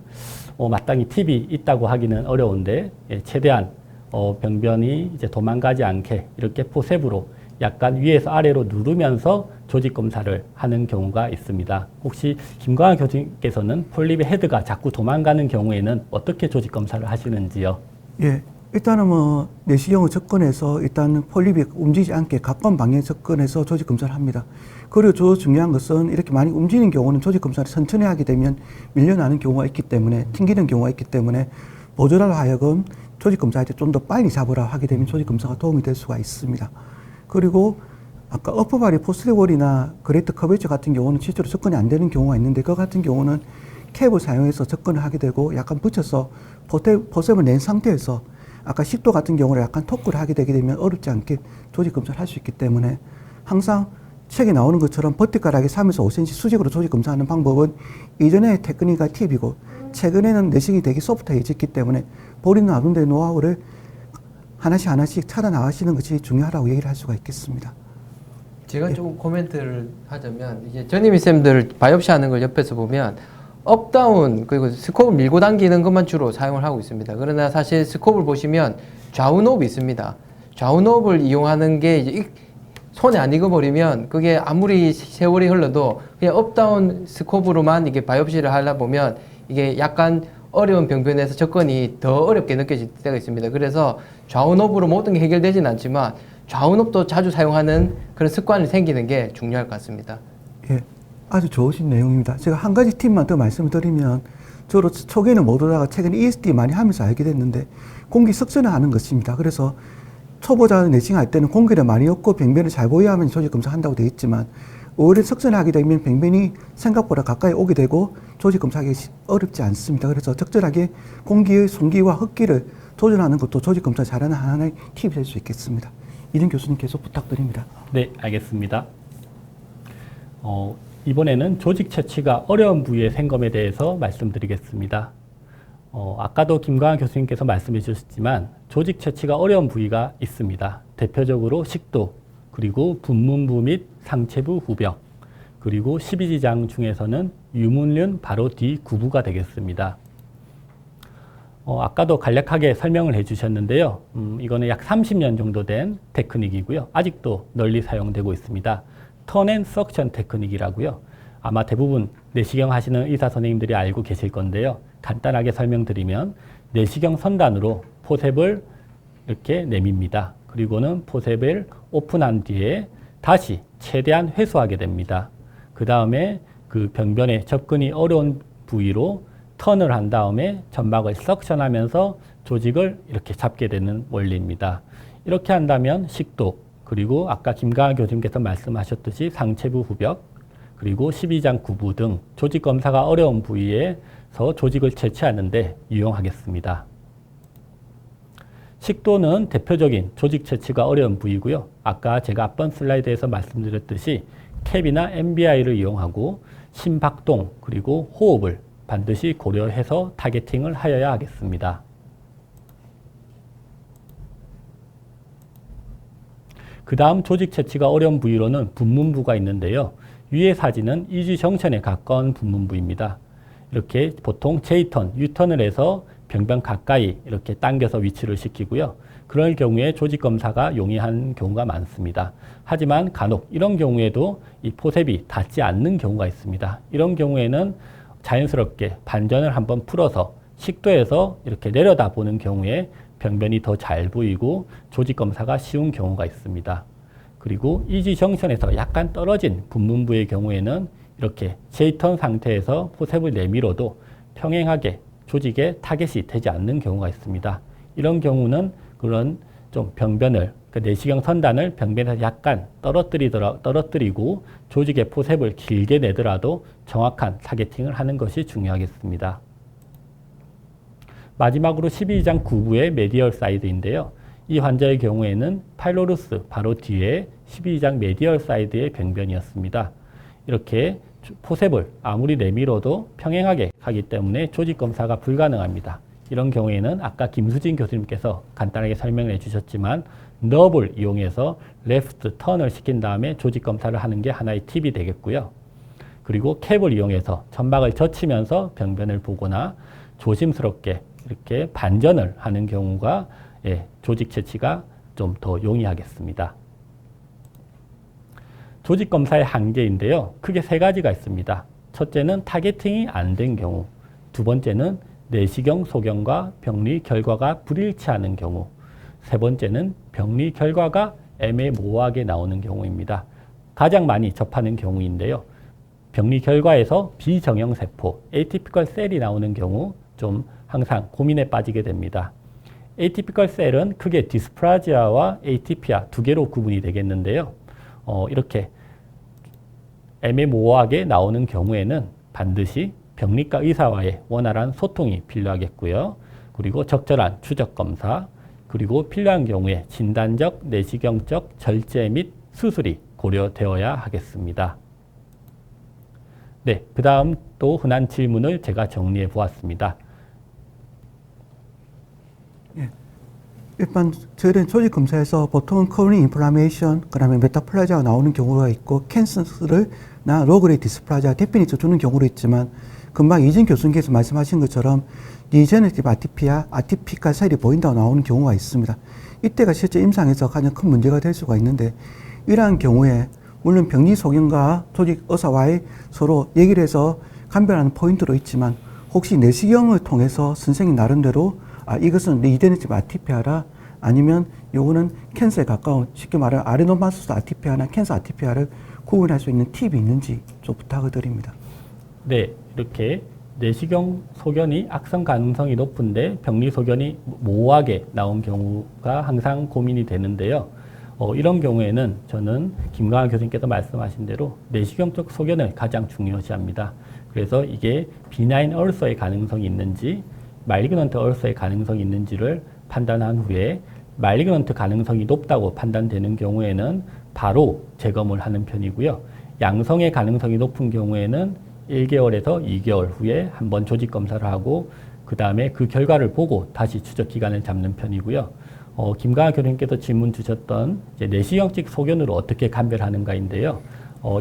마땅히 팁이 있다고 하기는 어려운데 최대한 병변이 이제 도망가지 않게 이렇게 포셉으로 약간 위에서 아래로 누르면서 조직 검사를 하는 경우가 있습니다. 혹시 김광환 교수님께서는 폴립의 헤드가 자꾸 도망가는 경우에는 어떻게 조직 검사를 하시는지요? 예, 일단은 내시경을 접근해서 일단 폴립이 움직이지 않게 가까운 방향에 접근해서 조직 검사를 합니다. 그리고 저 중요한 것은 이렇게 많이 움직이는 경우는 조직 검사를 천천히 하게 되면 밀려나는 경우가 있기 때문에 튕기는 경우가 있기 때문에 보조라로 하여금 조직 검사할 때 좀 더 빨리 잡으라 하게 되면 조직 검사가 도움이 될 수가 있습니다. 그리고 아까 어퍼바리 포스트리월이나 그레이트 커베이처 같은 경우는 실제로 접근이 안 되는 경우가 있는데 그 같은 경우는 캡을 사용해서 접근을 하게 되고 약간 붙여서 포셉을 낸 상태에서 아까 10도 같은 경우는 약간 토크를 하게 되게 되면 어렵지 않게 조직 검사를 할 수 있기 때문에 항상 책에 나오는 것처럼 버티컬하게 3에서 5cm 수직으로 조직 검사하는 방법은 이전의 테크닉과 팁이고 최근에는 내시경이 되게 소프트해졌기 때문에 본인 나름대로 노하우를 하나씩 찾아 나가시는 것이 중요하다고 얘기를 할 수가 있겠습니다. 제가 좀 코멘트를 하자면 이제 전임이 쌤들 바이옵시 하는 걸 옆에서 보면 업다운 그리고 스코프를 밀고 당기는 것만 주로 사용을 하고 있습니다. 그러나 사실 스코프를 보시면 좌우 노브이 있습니다. 좌우 노브를 이용하는 게 이제 손에 안 익어버리면 그게 아무리 세월이 흘러도 그냥 업다운 스코프로만 이게 바이옵시를 하다 보면 이게 약간 어려운 병변에서 접근이 더 어렵게 느껴질 때가 있습니다. 그래서 좌우 노브로 모든 게 해결되지는 않지만 좌우 노브도 자주 사용하는 그런 습관이 생기는 게 중요할 것 같습니다. 예, 아주 좋으신 내용입니다. 제가 한 가지 팁만 더 말씀드리면 저로 초기에는 못 오다가 최근에 ESD 많이 하면서 알게 됐는데 공기 석션을 하는 것입니다. 그래서 초보자 내시경 할 때는 공기를 많이 얻고 병변을 잘 보여야만 조직 검사 한다고 되어 있지만 오히려 석선하게 되면 병변이 생각보다 가까이 오게 되고 조직 검사하기 어렵지 않습니다. 그래서 적절하게 공기의 송기와 흡기를 조절하는 것도 조직 검사 잘하는 하나의 팁이 될 수 있겠습니다. 이준 교수님 계속 부탁드립니다. 네, 알겠습니다. 이번에는 조직 채취가 어려운 부위의 생검에 대해서 말씀드리겠습니다. 아까도 김광환 교수님께서 말씀해 주셨지만 조직 채취가 어려운 부위가 있습니다. 대표적으로 식도, 그리고 분문부 및 상체부 후벽, 그리고 십이지장 중에서는 유문륜 바로 뒤 구부가 되겠습니다. 아까도 간략하게 설명을 해주셨는데요. 이거는 약 30년 정도 된 테크닉이고요. 아직도 널리 사용되고 있습니다. 턴 앤 석션 테크닉이라고요. 아마 대부분 내시경 하시는 의사 선생님들이 알고 계실 건데요. 간단하게 설명드리면 내시경 선단으로 포셉을 이렇게 내밉니다. 그리고는 포셉을 오픈한 뒤에 다시 최대한 회수하게 됩니다. 그 다음에 그 병변에 접근이 어려운 부위로 턴을 한 다음에 점막을 석션하면서 조직을 이렇게 잡게 되는 원리입니다. 이렇게 한다면 식도, 그리고 아까 김강하 교수님께서 말씀하셨듯이 상체부 후벽, 그리고 십이장 구부 등 조직 검사가 어려운 부위에서 조직을 채취하는데 유용하겠습니다. 식도는 대표적인 조직 채취가 어려운 부위고요. 아까 제가 앞번 슬라이드에서 말씀드렸듯이 캡이나 MBI를 이용하고 심박동 그리고 호흡을 반드시 고려해서 타겟팅을 하여야 하겠습니다. 그 다음 조직 채취가 어려운 부위로는 분문부가 있는데요. 위의 사진은 이주정천에 가까운 분문부입니다. 이렇게 보통 J턴, U턴을 해서 병변 가까이 이렇게 당겨서 위치를 시키고요. 그럴 경우에 조직 검사가 용이한 경우가 많습니다. 하지만 간혹 이런 경우에도 이 포셉이 닿지 않는 경우가 있습니다. 이런 경우에는 자연스럽게 반전을 한번 풀어서 식도에서 이렇게 내려다 보는 경우에 병변이 더 잘 보이고 조직 검사가 쉬운 경우가 있습니다. 그리고 이지 정션에서 약간 떨어진 분문부의 경우에는 이렇게 J턴 상태에서 포셉을 내밀어도 평행하게 조직에 타겟이 되지 않는 경우가 있습니다. 이런 경우는 그런 좀 병변을, 그 내시경 선단을 병변에서 약간 떨어뜨리고 조직의 포셉을 길게 내더라도 정확한 타겟팅을 하는 것이 중요하겠습니다. 마지막으로 12장 구부의 메디얼 사이드인데요. 이 환자의 경우에는 파일로루스 바로 뒤에 12장 메디얼 사이드의 병변이었습니다. 이렇게 포셉을 아무리 내밀어도 평행하게 가기 때문에 조직 검사가 불가능합니다. 이런 경우에는 아까 김수진 교수님께서 간단하게 설명해 주셨지만 너브를 이용해서 레프트 턴을 시킨 다음에 조직 검사를 하는 게 하나의 팁이 되겠고요. 그리고 캡을 이용해서 점막을 젖히면서 병변을 보거나 조심스럽게 이렇게 반전을 하는 경우가 조직 채취가 좀 더 용이하겠습니다. 조직 검사의 한계인데요. 크게 세 가지가 있습니다. 첫째는 타겟팅이 안 된 경우, 두 번째는 내시경 소견과 병리 결과가 불일치하는 경우, 세 번째는 병리 결과가 애매모호하게 나오는 경우입니다. 가장 많이 접하는 경우인데요. 병리 결과에서 비정형세포, 에이티피컬 셀이 나오는 경우 좀 항상 고민에 빠지게 됩니다. 에이티피컬 셀은 크게 디스프라지아와 에이티피아 두 개로 구분이 되겠는데요. 이렇게 애매모호하게 나오는 경우에는 반드시 병리과 의사와의 원활한 소통이 필요하겠고요. 그리고 적절한 추적 검사, 그리고 필요한 경우에 진단적, 내시경적 절제 및 수술이 고려되어야 하겠습니다. 네, 그 다음 또 흔한 질문을 제가 정리해 보았습니다. 일반 저희는 조직 검사에서 보통은 코로니 인플라메이션, 그다음에 메타플라지아가 나오는 경우가 있고 캔서를 나 로그레이 디스플라지아 데피니트 주는 경우도 있지만 금방 이진 교수님께서 말씀하신 것처럼 디제너티브 아티피아, 아티피컬 셀이 보인다고 나오는 경우가 있습니다. 이때가 실제 임상에서 가장 큰 문제가 될 수가 있는데 이러한 경우에 물론 병리 소견과 조직 의사와의 서로 얘기를 해서 감별하는 포인트도 있지만 혹시 내시경을 통해서 선생님 나름대로 이것은 리제너티브 아티피아라 아니면 요거는 캔서에 가까운 쉽게 말하면 아데노마소스 아티피아나 캔서 아티피아를 구분할 수 있는 팁이 있는지 좀 부탁을 드립니다. 네, 이렇게 내시경 소견이 악성 가능성이 높은데 병리 소견이 모호하게 나온 경우가 항상 고민이 되는데요. 이런 경우에는 저는 김강환 교수님께서 말씀하신 대로 내시경적 소견을 가장 중요시합니다. 그래서 이게 비나인 얼서의 가능성이 있는지 말리그넌트 얼서의 가능성이 있는지를 판단한 후에 말리그넌트 가능성이 높다고 판단되는 경우에는 바로 재검을 하는 편이고요. 양성의 가능성이 높은 경우에는 1개월에서 2개월 후에 한번 조직 검사를 하고 그 다음에 그 결과를 보고 다시 추적 기간을 잡는 편이고요. 김강하 교수님께서 질문 주셨던 이제 내시경적 소견으로 어떻게 감별하는가인데요.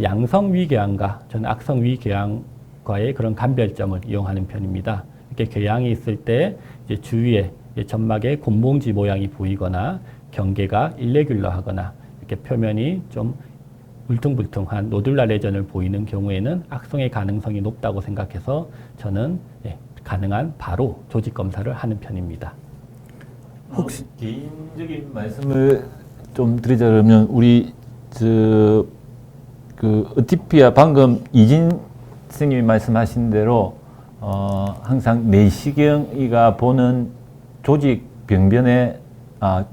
양성 위궤양과 저는 악성 위궤양과의 그런 감별점을 이용하는 편입니다. 이렇게 궤양이 있을 때 이제 주위에 이제 점막의 곤봉지 모양이 보이거나 경계가 일레귤러하거나 이렇게 표면이 좀 울퉁불퉁한 노듈라 레전을 보이는 경우에는 악성의 가능성이 높다고 생각해서 저는 가능한 바로 조직 검사를 하는 편입니다. 혹시 개인적인 말씀을 좀 드리자면 우리 그 어티피아 방금 이진 선생님이 말씀하신 대로 항상 내시경이가 보는 조직 병변의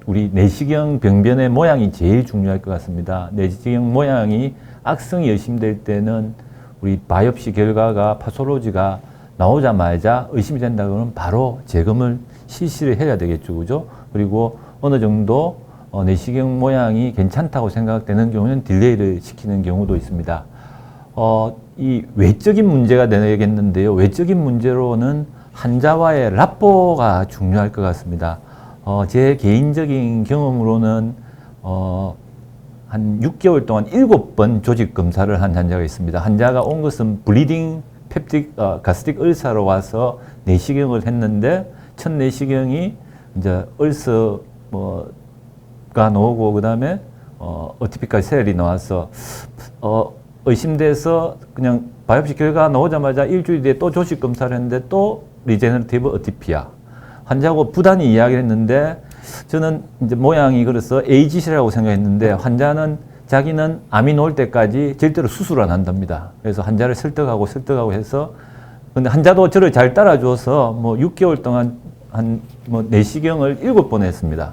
우리 내시경 병변의 모양이 제일 중요할 것 같습니다. 내시경 모양이 악성이 의심될 때는 우리 바이옵시 결과가 파솔로지가 나오자마자 의심이 된다 그러면 바로 재검을 실시를 해야 되겠죠, 그죠? 그리고 어느 정도 내시경 모양이 괜찮다고 생각되는 경우는 딜레이를 시키는 경우도 있습니다. 이 외적인 문제가 되겠는데요. 외적인 문제로는 환자와의 랍보가 중요할 것 같습니다. 제 개인적인 경험으로는 한 6개월 동안 7번 조직 검사를 한 환자가 있습니다. 환자가 온 것은 블리딩 펩틱 가스틱 울사로 와서 내시경을 했는데 첫 내시경이 이제 울서가 나오고 그다음에 어티피컬 셀이 나와서 의심돼서 그냥 바이옵시 결과가 나오자마자 일주일 뒤에 또 조직 검사를 했는데 또 리제너티브 어티피아 환자하고 부단히 이야기를 했는데 저는 이제 모양이 그래서 에이짓이라고 생각했는데 환자는 자기는 암이 나올 때까지 절대로 수술 안 한답니다. 그래서 환자를 설득하고 해서 근데 환자도 저를 잘 따라줘서 뭐 6개월 동안 뭐 내시경을 7번 했습니다.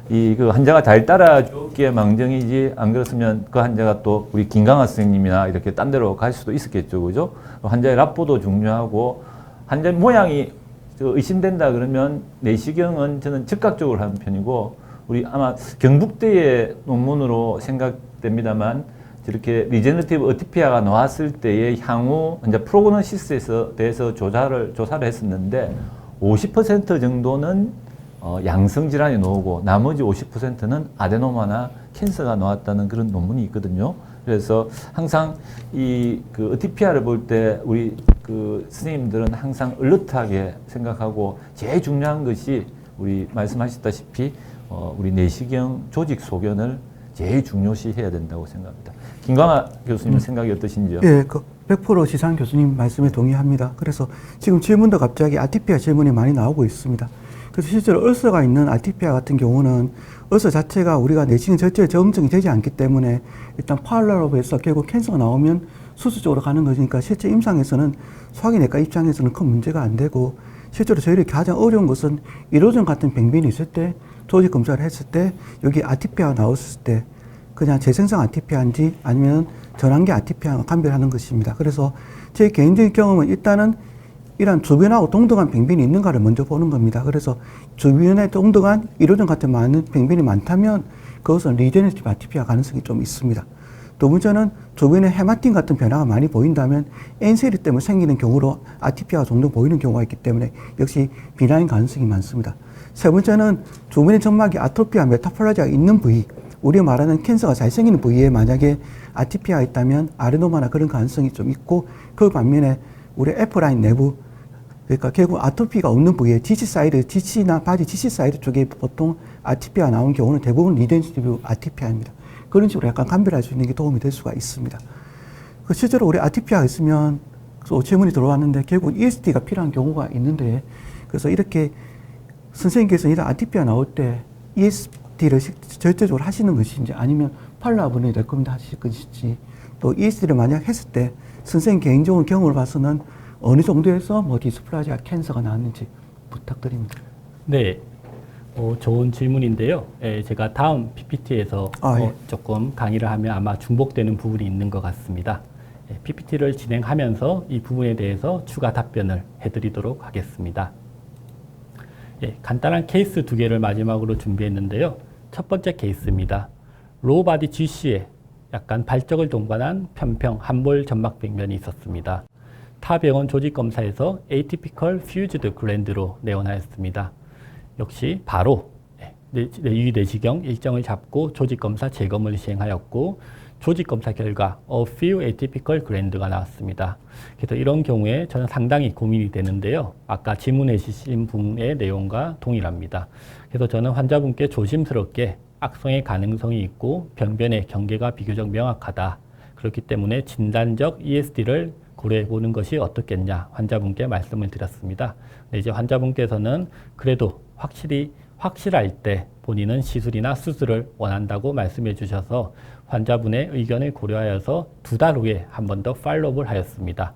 그 환자가 잘 따라줬기에 망정이지 안 그렇으면 그 환자가 또 우리 김강하 선생님이나 이렇게 딴 데로 갈 수도 있었겠죠, 그죠? 환자의 랍보도 중요하고 환자 모양이 의심된다 그러면 내시경은 저는 즉각적으로 하는 편이고 우리 아마 경북대의 논문으로 생각됩니다만 저렇게 리제너티브 어티피아가 나왔을 때의 향후 이제 프로그노시스에 대해서 조사를 했었는데 50% 정도는 양성 질환이 나오고 나머지 50%는 아데노마나 캔서가 나왔다는 그런 논문이 있거든요. 그래서 항상 그 어티피아를 볼 때 우리 그 선생님들은 항상 얼럿하게 생각하고 제일 중요한 것이 우리 말씀하셨다시피 우리 내시경 조직 소견을 제일 중요시해야 된다고 생각합니다. 김강하 교수님 생각이 어떠신지요? 예, 100% 지상 교수님 말씀에 동의합니다. 그래서 지금 질문도 갑자기 아티피아 질문이 많이 나오고 있습니다. 그래서 실제로 얼서가 있는 아티피아 같은 경우는 얼서 자체가 우리가 내시경 절제 정증이 되지 않기 때문에 일단 파일러로 해서 결국 캔서가 나오면 수술 쪽으로 가는 거니까 실제 임상에서는 소화기내과 입장에서는 큰 문제가 안 되고 실제로 저희들이 가장 어려운 것은 이로전 같은 병변이 있을 때 조직 검사를 했을 때 여기 아티피아가 나왔을 때 그냥 재생성 아티피아인지 아니면 전환기 아티피아가 감별하는 것입니다. 그래서 제 개인적인 경험은 일단은 이런 주변하고 동등한 병변이 있는가를 먼저 보는 겁니다. 그래서 주변에 동등한 이로전 같은 많은 병변이 많다면 그것은 리제너티브 아티피아 가능성이 좀 있습니다. 두 번째는 주변에 헤마틴 같은 변화가 많이 보인다면 엔세리 때문에 생기는 경우로 아티피아가 종종 보이는 경우가 있기 때문에 역시 비나인 가능성이 많습니다. 세 번째는 주변의 점막이 아토피아 메타플라지가 있는 부위, 우리가 말하는 캔서가 잘 생기는 부위에 만약에 아티피아가 있다면 아데노마나 그런 가능성이 좀 있고 그 반면에 우리 F라인 내부 그러니까 결국 아토피가 없는 부위에 지치 사이드, 지치나 바지 지치 사이드 쪽에 보통 아티피아가 나온 경우는 대부분 리젠시티브 아티피아입니다. 그런 식으로 약간 감별할 수 있는 게 도움이 될 수가 있습니다. 실제로 우리 아티피아가 있으면 질문이 들어왔는데 결국 ESD가 필요한 경우가 있는데 그래서 이렇게 선생님께서 이런 아티피아 나올 때 ESD를 절대적으로 하시는 것인지 아니면 팔라분이 레코멘드 하실 것인지 또 ESD를 만약 했을 때 선생님 개인적인 경험을 봐서는 어느 정도에서 뭐 디스플라지아 캔서가 나왔는지 부탁드립니다. 네. 좋은 질문인데요. 제가 다음 PPT에서 예. 조금 강의를 하면 아마 중복되는 부분이 있는 것 같습니다. PPT를 진행하면서 이 부분에 대해서 추가 답변을 해드리도록 하겠습니다. 간단한 케이스 2개를 마지막으로 준비했는데요. 첫 번째 케이스입니다. 로우바디 GC에 약간 발적을 동반한 편평 한볼 점막병변이 있었습니다. 타 병원 조직 검사에서 Atypical Fused Gland로 내원하였습니다. 역시 바로 위 내시경 일정을 잡고 조직 검사 재검을 시행하였고 조직 검사 결과 A few atypical gland가 나왔습니다. 그래서 이런 경우에 저는 상당히 고민이 되는데요. 아까 질문해 주신 분의 내용과 동일합니다. 그래서 저는 환자분께 조심스럽게 악성의 가능성이 있고 병변의 경계가 비교적 명확하다. 그렇기 때문에 진단적 ESD를 고려해 보는 것이 어떻겠냐 환자분께 말씀을 드렸습니다. 이제 환자분께서는 그래도 확실할 때 본인은 시술이나 수술을 원한다고 말씀해 주셔서 환자분의 의견을 고려하여서 2달 후에 한 번 더 팔로우를 하였습니다.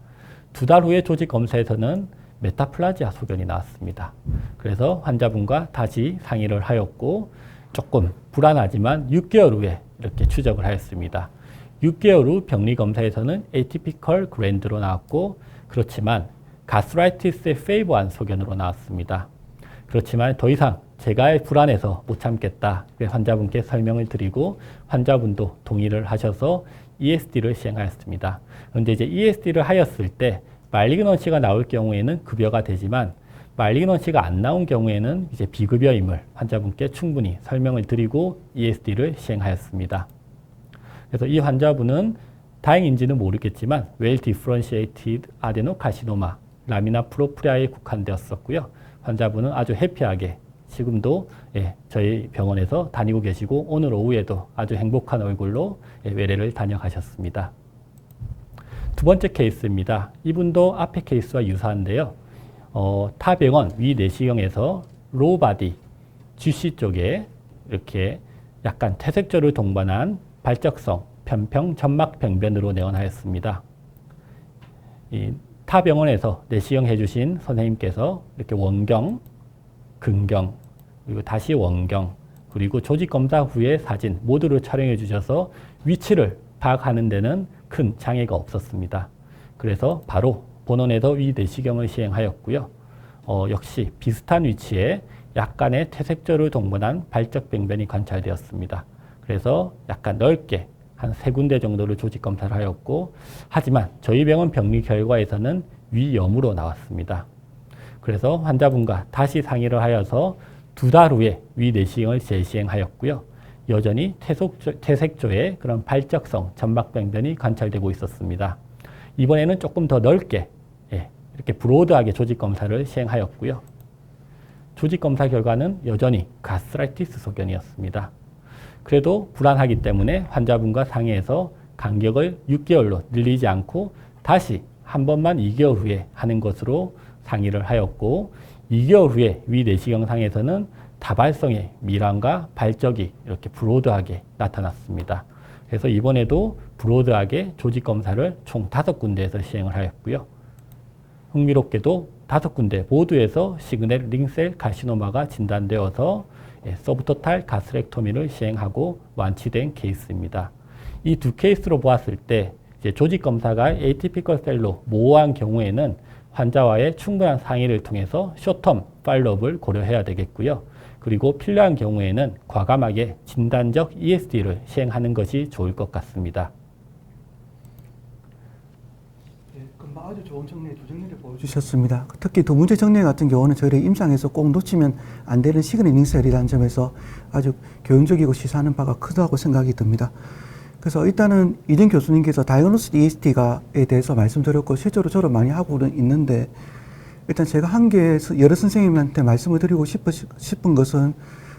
2달 후에 조직 검사에서는 메타플라지아 소견이 나왔습니다. 그래서 환자분과 다시 상의를 하였고 조금 불안하지만 6개월 후에 이렇게 추적을 하였습니다. 6개월 후 병리 검사에서는 Atypical Gland로 나왔고 그렇지만 가스트라이티스에 페이버한 소견으로 나왔습니다. 그렇지만 더 이상 제가 불안해서 못 참겠다. 환자분께 설명을 드리고 환자분도 동의를 하셔서 ESD를 시행하였습니다. 그런데 이제 ESD를 하였을 때 말리그넌시가 나올 경우에는 급여가 되지만 말리그넌시가 안 나온 경우에는 이제 비급여임을 환자분께 충분히 설명을 드리고 ESD를 시행하였습니다. 그래서 이 환자분은 다행인지는 모르겠지만 Well Differentiated Adenocarcinoma 라미나 프로프리아에 국한되었었고요. 환자분은 아주 해피하게 지금도 저희 병원에서 다니고 계시고 오늘 오후에도 아주 행복한 얼굴로 외래를 다녀가셨습니다. 두 번째 케이스입니다. 이분도 앞에 케이스와 유사한데요. 타 병원 위 내시경에서 로우바디 GC 쪽에 이렇게 약간 퇴색조를 동반한 발적성 편평 점막 병변으로 내원하였습니다. 타 병원에서 내시경 해주신 선생님께서 이렇게 원경, 근경, 그리고 다시 원경, 그리고 조직 검사 후의 사진 모두를 촬영해 주셔서 위치를 파악하는 데는 큰 장애가 없었습니다. 그래서 바로 본원에서 위 내시경을 시행하였고요. 역시 비슷한 위치에 약간의 퇴색조를 동반한 발적 병변이 관찰되었습니다. 그래서 약간 넓게 한 3군데 정도를 조직 검사를 하였고 하지만 저희 병원 병리 결과에서는 위염으로 나왔습니다. 그래서 환자분과 다시 상의를 하여서 2달 후에 위 내시경을 재시행하였고요. 여전히 퇴색조의 그런 발적성 점막병변이 관찰되고 있었습니다. 이번에는 조금 더 넓게 이렇게 브로드하게 조직 검사를 시행하였고요. 조직 검사 결과는 여전히 가스트라이티스 소견이었습니다. 그래도 불안하기 때문에 환자분과 상의해서 간격을 6개월로 늘리지 않고 다시 한 번만 2개월 후에 하는 것으로 상의를 하였고 2개월 후에 위 내시경상에서는 다발성의 밀환과 발적이 이렇게 브로드하게 나타났습니다. 그래서 이번에도 브로드하게 조직 검사를 총 5군데에서 시행을 하였고요. 흥미롭게도 5군데 모두에서 시그널 링셀 카시노마가 진단되어서 서브토탈 가스렉토미를 시행하고 완치된 케이스입니다. 이 두 케이스로 보았을 때 이제 조직 검사가 에이티피컬 셀로 모호한 경우에는 환자와의 충분한 상의를 통해서 쇼텀 팔로업을 고려해야 되겠고요. 그리고 필요한 경우에는 과감하게 진단적 ESD를 시행하는 것이 좋을 것 같습니다. 금방 아주 좋은 정리, 두 정리를 보여주셨습니다. 특히 두 번째 정리 같은 경우는 저희가 임상에서 꼭 놓치면 안 되는 시그널 링셀이라는 점에서 아주 교훈적이고 시사하는 바가 크다고 생각이 듭니다. 그래서 일단은 이정 교수님께서 다이그노스 ESD에 대해서 말씀드렸고 실제로 저도 많이 하고는 있는데 일단 제가 여러 선생님한테 말씀을 드리고 싶은 것은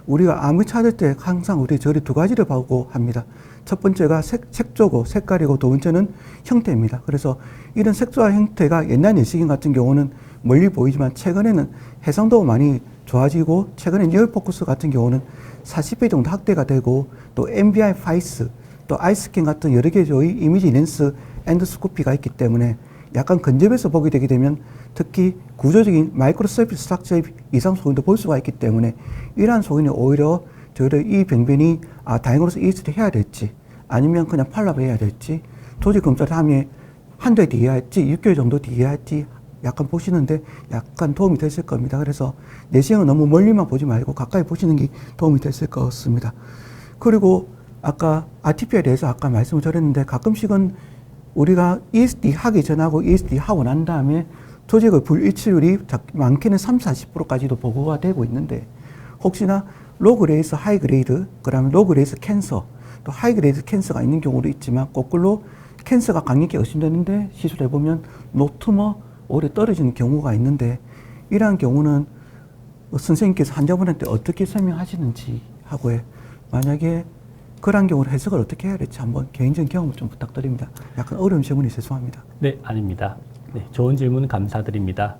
우리가 암을 찾을 때 항상 저희 두 가지를 보고 합니다. 첫 번째가 색조고 색깔이고 두 번째는 형태입니다. 그래서 이런 색조와 형태가 옛날 내시경 같은 경우는 멀리 보이지만 최근에는 해상도가 많이 좋아지고 최근에 리얼포커스 같은 경우는 40배 정도 확대가 되고 또 MBI 파이스 또 아이스캔 같은 여러 개의 이미지 렌스 엔도스코피가 있기 때문에 약간 근접해서 보게 되게 되면 특히 구조적인 마이크로 서비스 스트럭처의 이상 소견도 볼 수가 있기 때문에 이러한 소견이 오히려 저희들 이 병변이 다행으로서 ESD 해야 될지 아니면 그냥 팔랍 해야 될지 조직 검사 다음에 한 달 뒤에 할지 6개월 정도 뒤에 할지 약간 보시는데 약간 도움이 됐을 겁니다. 그래서 내시경은 너무 멀리만 보지 말고 가까이 보시는 게 도움이 됐을 것 같습니다. 그리고 아까 RTP에 대해서 아까 말씀을 드렸는데 가끔씩은 우리가 ESD 하기 전하고 ESD 하고 난 다음에 조직의 불일치율이 많게는 30~40%까지도 보고가 되고 있는데 혹시나 로그레이스 하이그레이드, 그다음에 로그레이스 캔서, 또 하이그레이드 캔서가 있는 경우도 있지만 거꾸로 캔서가 강력히 의심되는데 시술해보면 노투머 오래 떨어지는 경우가 있는데 이러한 경우는 선생님께서 환자분한테 어떻게 설명하시는지 하고요. 만약에 그런 경우를 해석을 어떻게 해야 될지 한번 개인적인 경험을 좀 부탁드립니다. 약간 어려운 질문이 죄송합니다. 네, 아닙니다. 네, 좋은 질문 감사드립니다.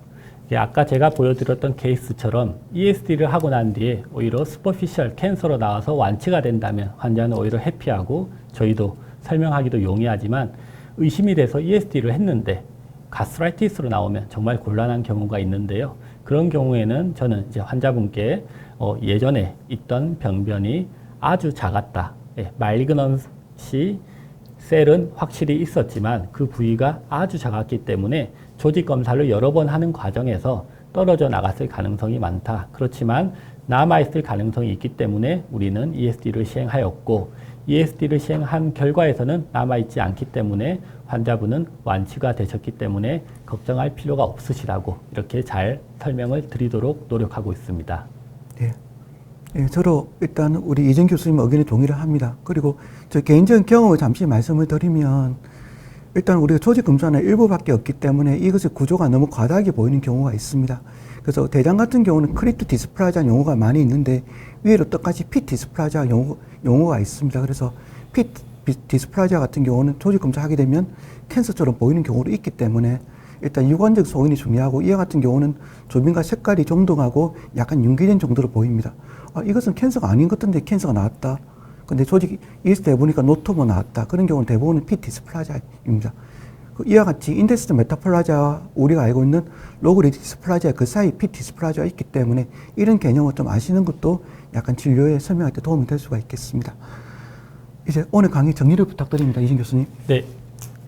아까 제가 보여드렸던 케이스처럼 ESD를 하고 난 뒤에 오히려 슈퍼피셜 캔서로 나와서 완치가 된다면 환자는 오히려 해피하고 저희도 설명하기도 용이하지만 의심이 돼서 ESD를 했는데 가스트라이티스로 나오면 정말 곤란한 경우가 있는데요. 그런 경우에는 저는 이제 환자분께 예전에 있던 병변이 아주 작았다. 말그넌시 셀은 확실히 있었지만 그 부위가 아주 작았기 때문에 조직 검사를 여러 번 하는 과정에서 떨어져 나갔을 가능성이 많다. 그렇지만 남아있을 가능성이 있기 때문에 우리는 ESD를 시행하였고 ESD를 시행한 결과에서는 남아있지 않기 때문에 환자분은 완치가 되셨기 때문에 걱정할 필요가 없으시다고 이렇게 잘 설명을 드리도록 노력하고 있습니다. 네. 예, 저도 일단 우리 이정 교수님 의견에 동의를 합니다. 그리고 저 개인적인 경험을 잠시 말씀을 드리면 일단 우리가 조직 검사는 일부밖에 없기 때문에 이것의 구조가 너무 과다하게 보이는 경우가 있습니다. 그래서 대장 같은 경우는 크리트 디스플라자 용어가 많이 있는데 위로 똑같이 핏 디스플라자 용어가 있습니다. 그래서 핏 디스플라자 같은 경우는 조직 검사하게 되면 캔서처럼 보이는 경우도 있기 때문에 일단 유관적 소견이 중요하고 이와 같은 경우는 조빈과 색깔이 종등하고 약간 융기된 정도로 보입니다. 이것은 캔서가 아닌 것 같은데 캔서가 나왔다. 근데 조직이 ESD 해보니까 노토모 나왔다. 그런 경우는 대부분은 핏 디스플라자입니다. 이와 같이 인데스트 메타플라자와 우리가 알고 있는 로그레이드 디스플라자 그 사이 핏 디스플라자가 있기 때문에 이런 개념을 좀 아시는 것도 약간 진료에 설명할 때 도움이 될 수가 있겠습니다. 이제 오늘 강의 정리를 부탁드립니다. 이진 교수님. 네,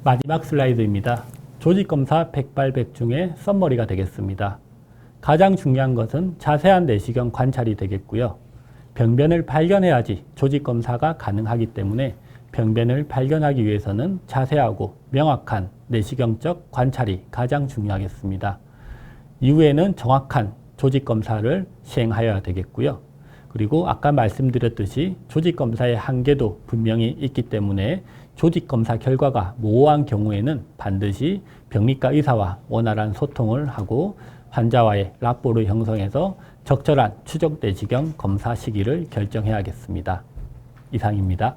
마지막 슬라이드입니다. 조직검사 백발백중의 썸머리가 되겠습니다. 가장 중요한 것은 자세한 내시경 관찰이 되겠고요. 병변을 발견해야지 조직검사가 가능하기 때문에 병변을 발견하기 위해서는 자세하고 명확한 내시경적 관찰이 가장 중요하겠습니다. 이후에는 정확한 조직검사를 시행하여야 되겠고요. 그리고 아까 말씀드렸듯이 조직검사의 한계도 분명히 있기 때문에 조직검사 결과가 모호한 경우에는 반드시 병리과 의사와 원활한 소통을 하고 환자와의 라포를 형성해서 적절한 추적 내시경 검사 시기를 결정해야겠습니다. 이상입니다.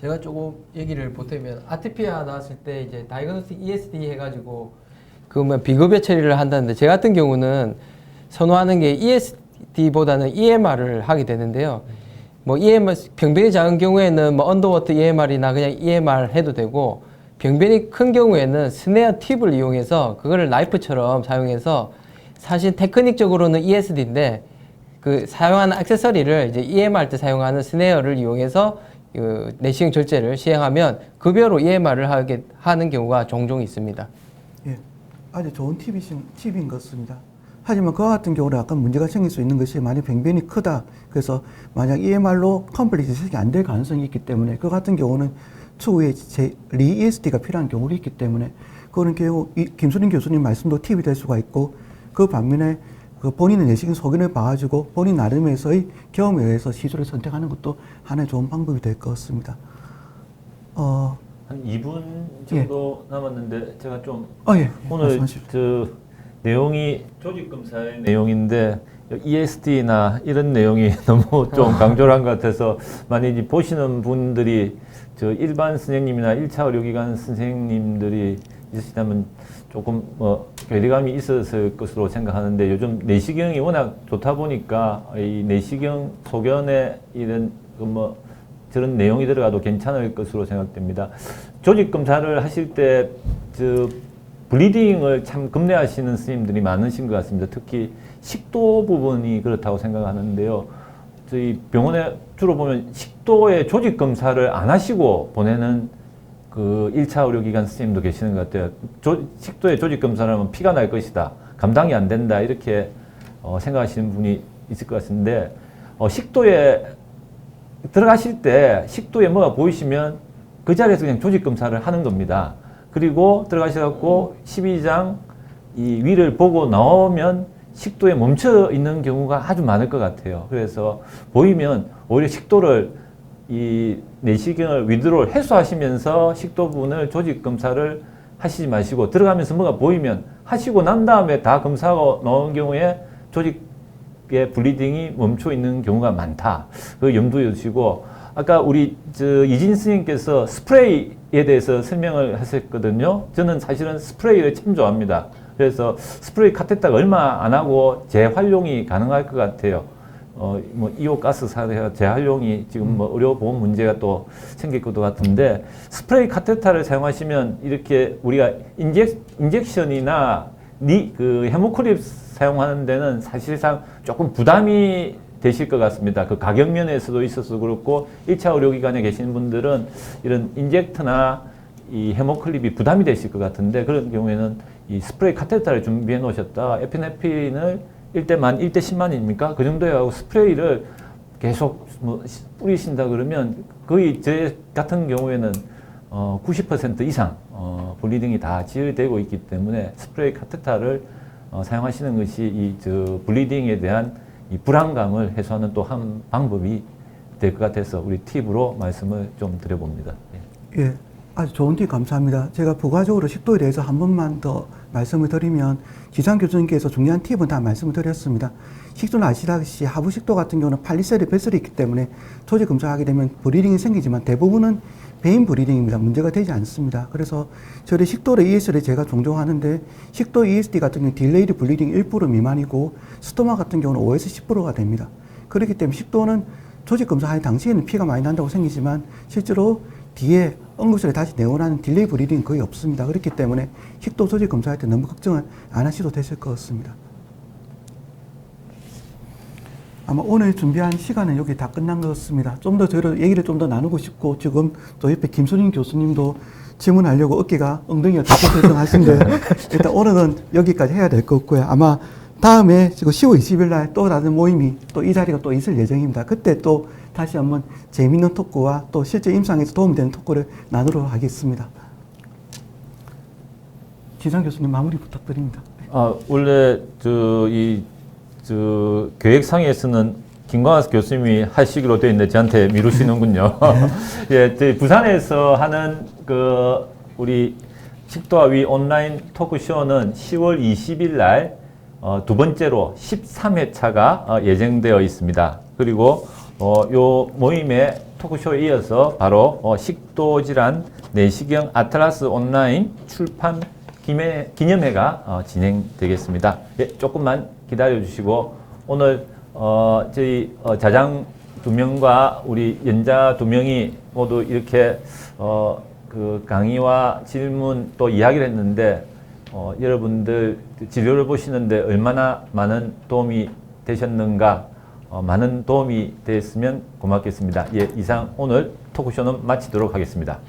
제가 조금 얘기를 보태면 아티피아 나왔을 때 이제 다이그노스틱 ESD 해가지고 그러면 비급여 처리를 한다는데 제 같은 경우는 선호하는 게 ESD보다는 EMR을 하게 되는데요. 뭐 EMR 병변이 작은 경우에는 뭐 언더워터 EMR이나 그냥 EMR 해도 되고 병변이 큰 경우에는 스네어 팁을 이용해서 그거를 나이프처럼 사용해서 사실 테크닉적으로는 ESD인데 그 사용하는 액세서리를 이제 EMR 때 사용하는 스네어를 이용해서 그 내시경 절제를 시행하면 급여로 EMR을 하는 경우가 종종 있습니다. 예, 아주 좋은 팁인 것 같습니다. 하지만 그와 같은 경우는 약간 문제가 생길 수 있는 것이 만약 병변이 크다. 그래서 만약 EMR로 컴플리트 세팅이 안 될 가능성이 있기 때문에 그 같은 경우는 추후에 리-ESD가 필요한 경우도 있기 때문에 그런 경우 김수린 교수님 말씀도 팁이 될 수가 있고 그 반면에 그 본인의 내시경 소견을 봐가지고 본인 나름에서의 경험에 의해서 시술을 선택하는 것도 하나의 좋은 방법이 될 것 같습니다. 한 2분 정도 남았는데 제가 좀 예. 오늘 말씀하십시오. 저 내용이 조직 검사의 내용인데 ESD나 이런 내용이 너무 좀 강조를 한 것 같아서 만약 보시는 분들이 저 일반 선생님이나 1차 의료기관 선생님들이 있으시다면 조금 괴리감이 있었을 것으로 생각하는데 요즘 내시경이 워낙 좋다 보니까 이 내시경 소견에 이런 저런 내용이 들어가도 괜찮을 것으로 생각됩니다. 조직 검사를 하실 때 블리딩을 참 겁내하시는 스님들이 많으신 것 같습니다. 특히 식도 부분이 그렇다고 생각하는데요. 저희 병원에 주로 보면 식도의 조직 검사를 안 하시고 보내는 그 1차 의료기관 스님도 계시는 것 같아요. 식도의 조직 검사를 하면 피가 날 것이다. 감당이 안 된다. 이렇게 생각하시는 분이 있을 것 같은데, 식도에 들어가실 때 식도에 뭐가 보이시면 그 자리에서 그냥 조직 검사를 하는 겁니다. 그리고 들어가셔갖고 12장 이 위를 보고 나오면 식도에 멈춰 있는 경우가 아주 많을 것 같아요. 그래서 보이면 오히려 식도를 이 내시경을 위드로를 해소하시면서 식도 부분을 조직 검사를 하시지 마시고 들어가면서 뭐가 보이면 하시고 난 다음에 다 검사하고 나온 경우에 조직의 블리딩이 멈춰 있는 경우가 많다. 그 염두에 두시고 아까 우리 이진 스님께서 스프레이에 대해서 설명을 하셨거든요. 저는 사실은 스프레이를 참 좋아합니다. 그래서 스프레이 카테터가 얼마 안 하고 재활용이 가능할 것 같아요. 뭐 이오가스 사례가 재활용이 지금 뭐 의료보험 문제가 또 생길 것도 같은데 스프레이 카테터를 사용하시면 이렇게 우리가 인젝션이나 그 헤모크립 사용하는 데는 사실상 조금 부담이 되실 것 같습니다. 그 가격 면에서도 있어서 그렇고 1차 의료기관에 계시는 분들은 이런 인젝터나 이 헤모클립이 부담이 되실 것 같은데 그런 경우에는 이 스프레이 카테터를 준비해 놓으셨다. 에피네프린을 1대 10만입니까? 그 정도에 하고 스프레이를 계속 뭐 뿌리신다 그러면 거의 제 같은 경우에는 90% 이상 블리딩이 다 치유되고 있기 때문에 스프레이 카테터를 사용하시는 것이 이 블리딩에 대한 이 불안감을 해소하는 또 한 방법이 될 것 같아서 우리 팁으로 말씀을 좀 드려봅니다. 예, 아주 좋은 팁 감사합니다. 제가 부가적으로 식도에 대해서 한 번만 더 말씀을 드리면 지상 교수님께서 중요한 팁은 다 말씀을 드렸습니다. 식도는 아시다시피 하부식도 같은 경우는 팔리세르 뱃슬이 있기 때문에 조직 검사하게 되면 브리딩이 생기지만 대부분은 베인 브리딩입니다. 문제가 되지 않습니다. 그래서 저희 식도의 ES를 제가 종종 하는데 식도 ESD 같은 경우는 딜레이드 블리딩 1% 미만이고 스토마 같은 경우는 5에서 10%가 됩니다. 그렇기 때문에 식도는 조직 검사할 당시에는 피가 많이 난다고 생기지만 실제로 뒤에 응급실에 다시 내원하는 딜레이 브리딩은 거의 없습니다. 그렇기 때문에 식도 조직 검사할 때 너무 걱정을 안 하셔도 되실 것 같습니다. 아마 오늘 준비한 시간은 여기 다 끝난 것 같습니다. 좀 더 저희를 얘기를 좀 더 나누고 싶고 지금 또 옆에 김순인 교수님도 질문하려고 어깨가 엉덩이가 덜컹덜컹 하신데 일단 오늘은 여기까지 해야 될 것 같고요. 아마 다음에 지금 10월 20일 날 또 다른 모임이 또 이 자리가 또 있을 예정입니다. 그때 또 다시 한번 재미있는 토크와 또 실제 임상에서 도움이 되는 토크를 나누도록 하겠습니다. 지상 교수님 마무리 부탁드립니다. 원래 계획상에서는 김광학 교수님이 하시기로 되어 있는데 저한테 미루시는군요. 예, 저희 부산에서 하는 우리 식도와 위 온라인 토크쇼는 10월 20일 날 두 번째로 13회차가 예정되어 있습니다. 그리고 요 모임의 토크쇼에 이어서 바로 식도질환 내시경 아틀라스 온라인 출판 기념회가 진행되겠습니다. 예, 조금만 기다려 주시고 오늘 저희 자장 2명과 우리 연자 2명이 모두 이렇게 그 강의와 질문 또 이야기를 했는데 여러분들 진료를 보시는데 얼마나 많은 도움이 되셨는가 많은 도움이 됐으면 고맙겠습니다. 예, 이상 오늘 토크쇼는 마치도록 하겠습니다.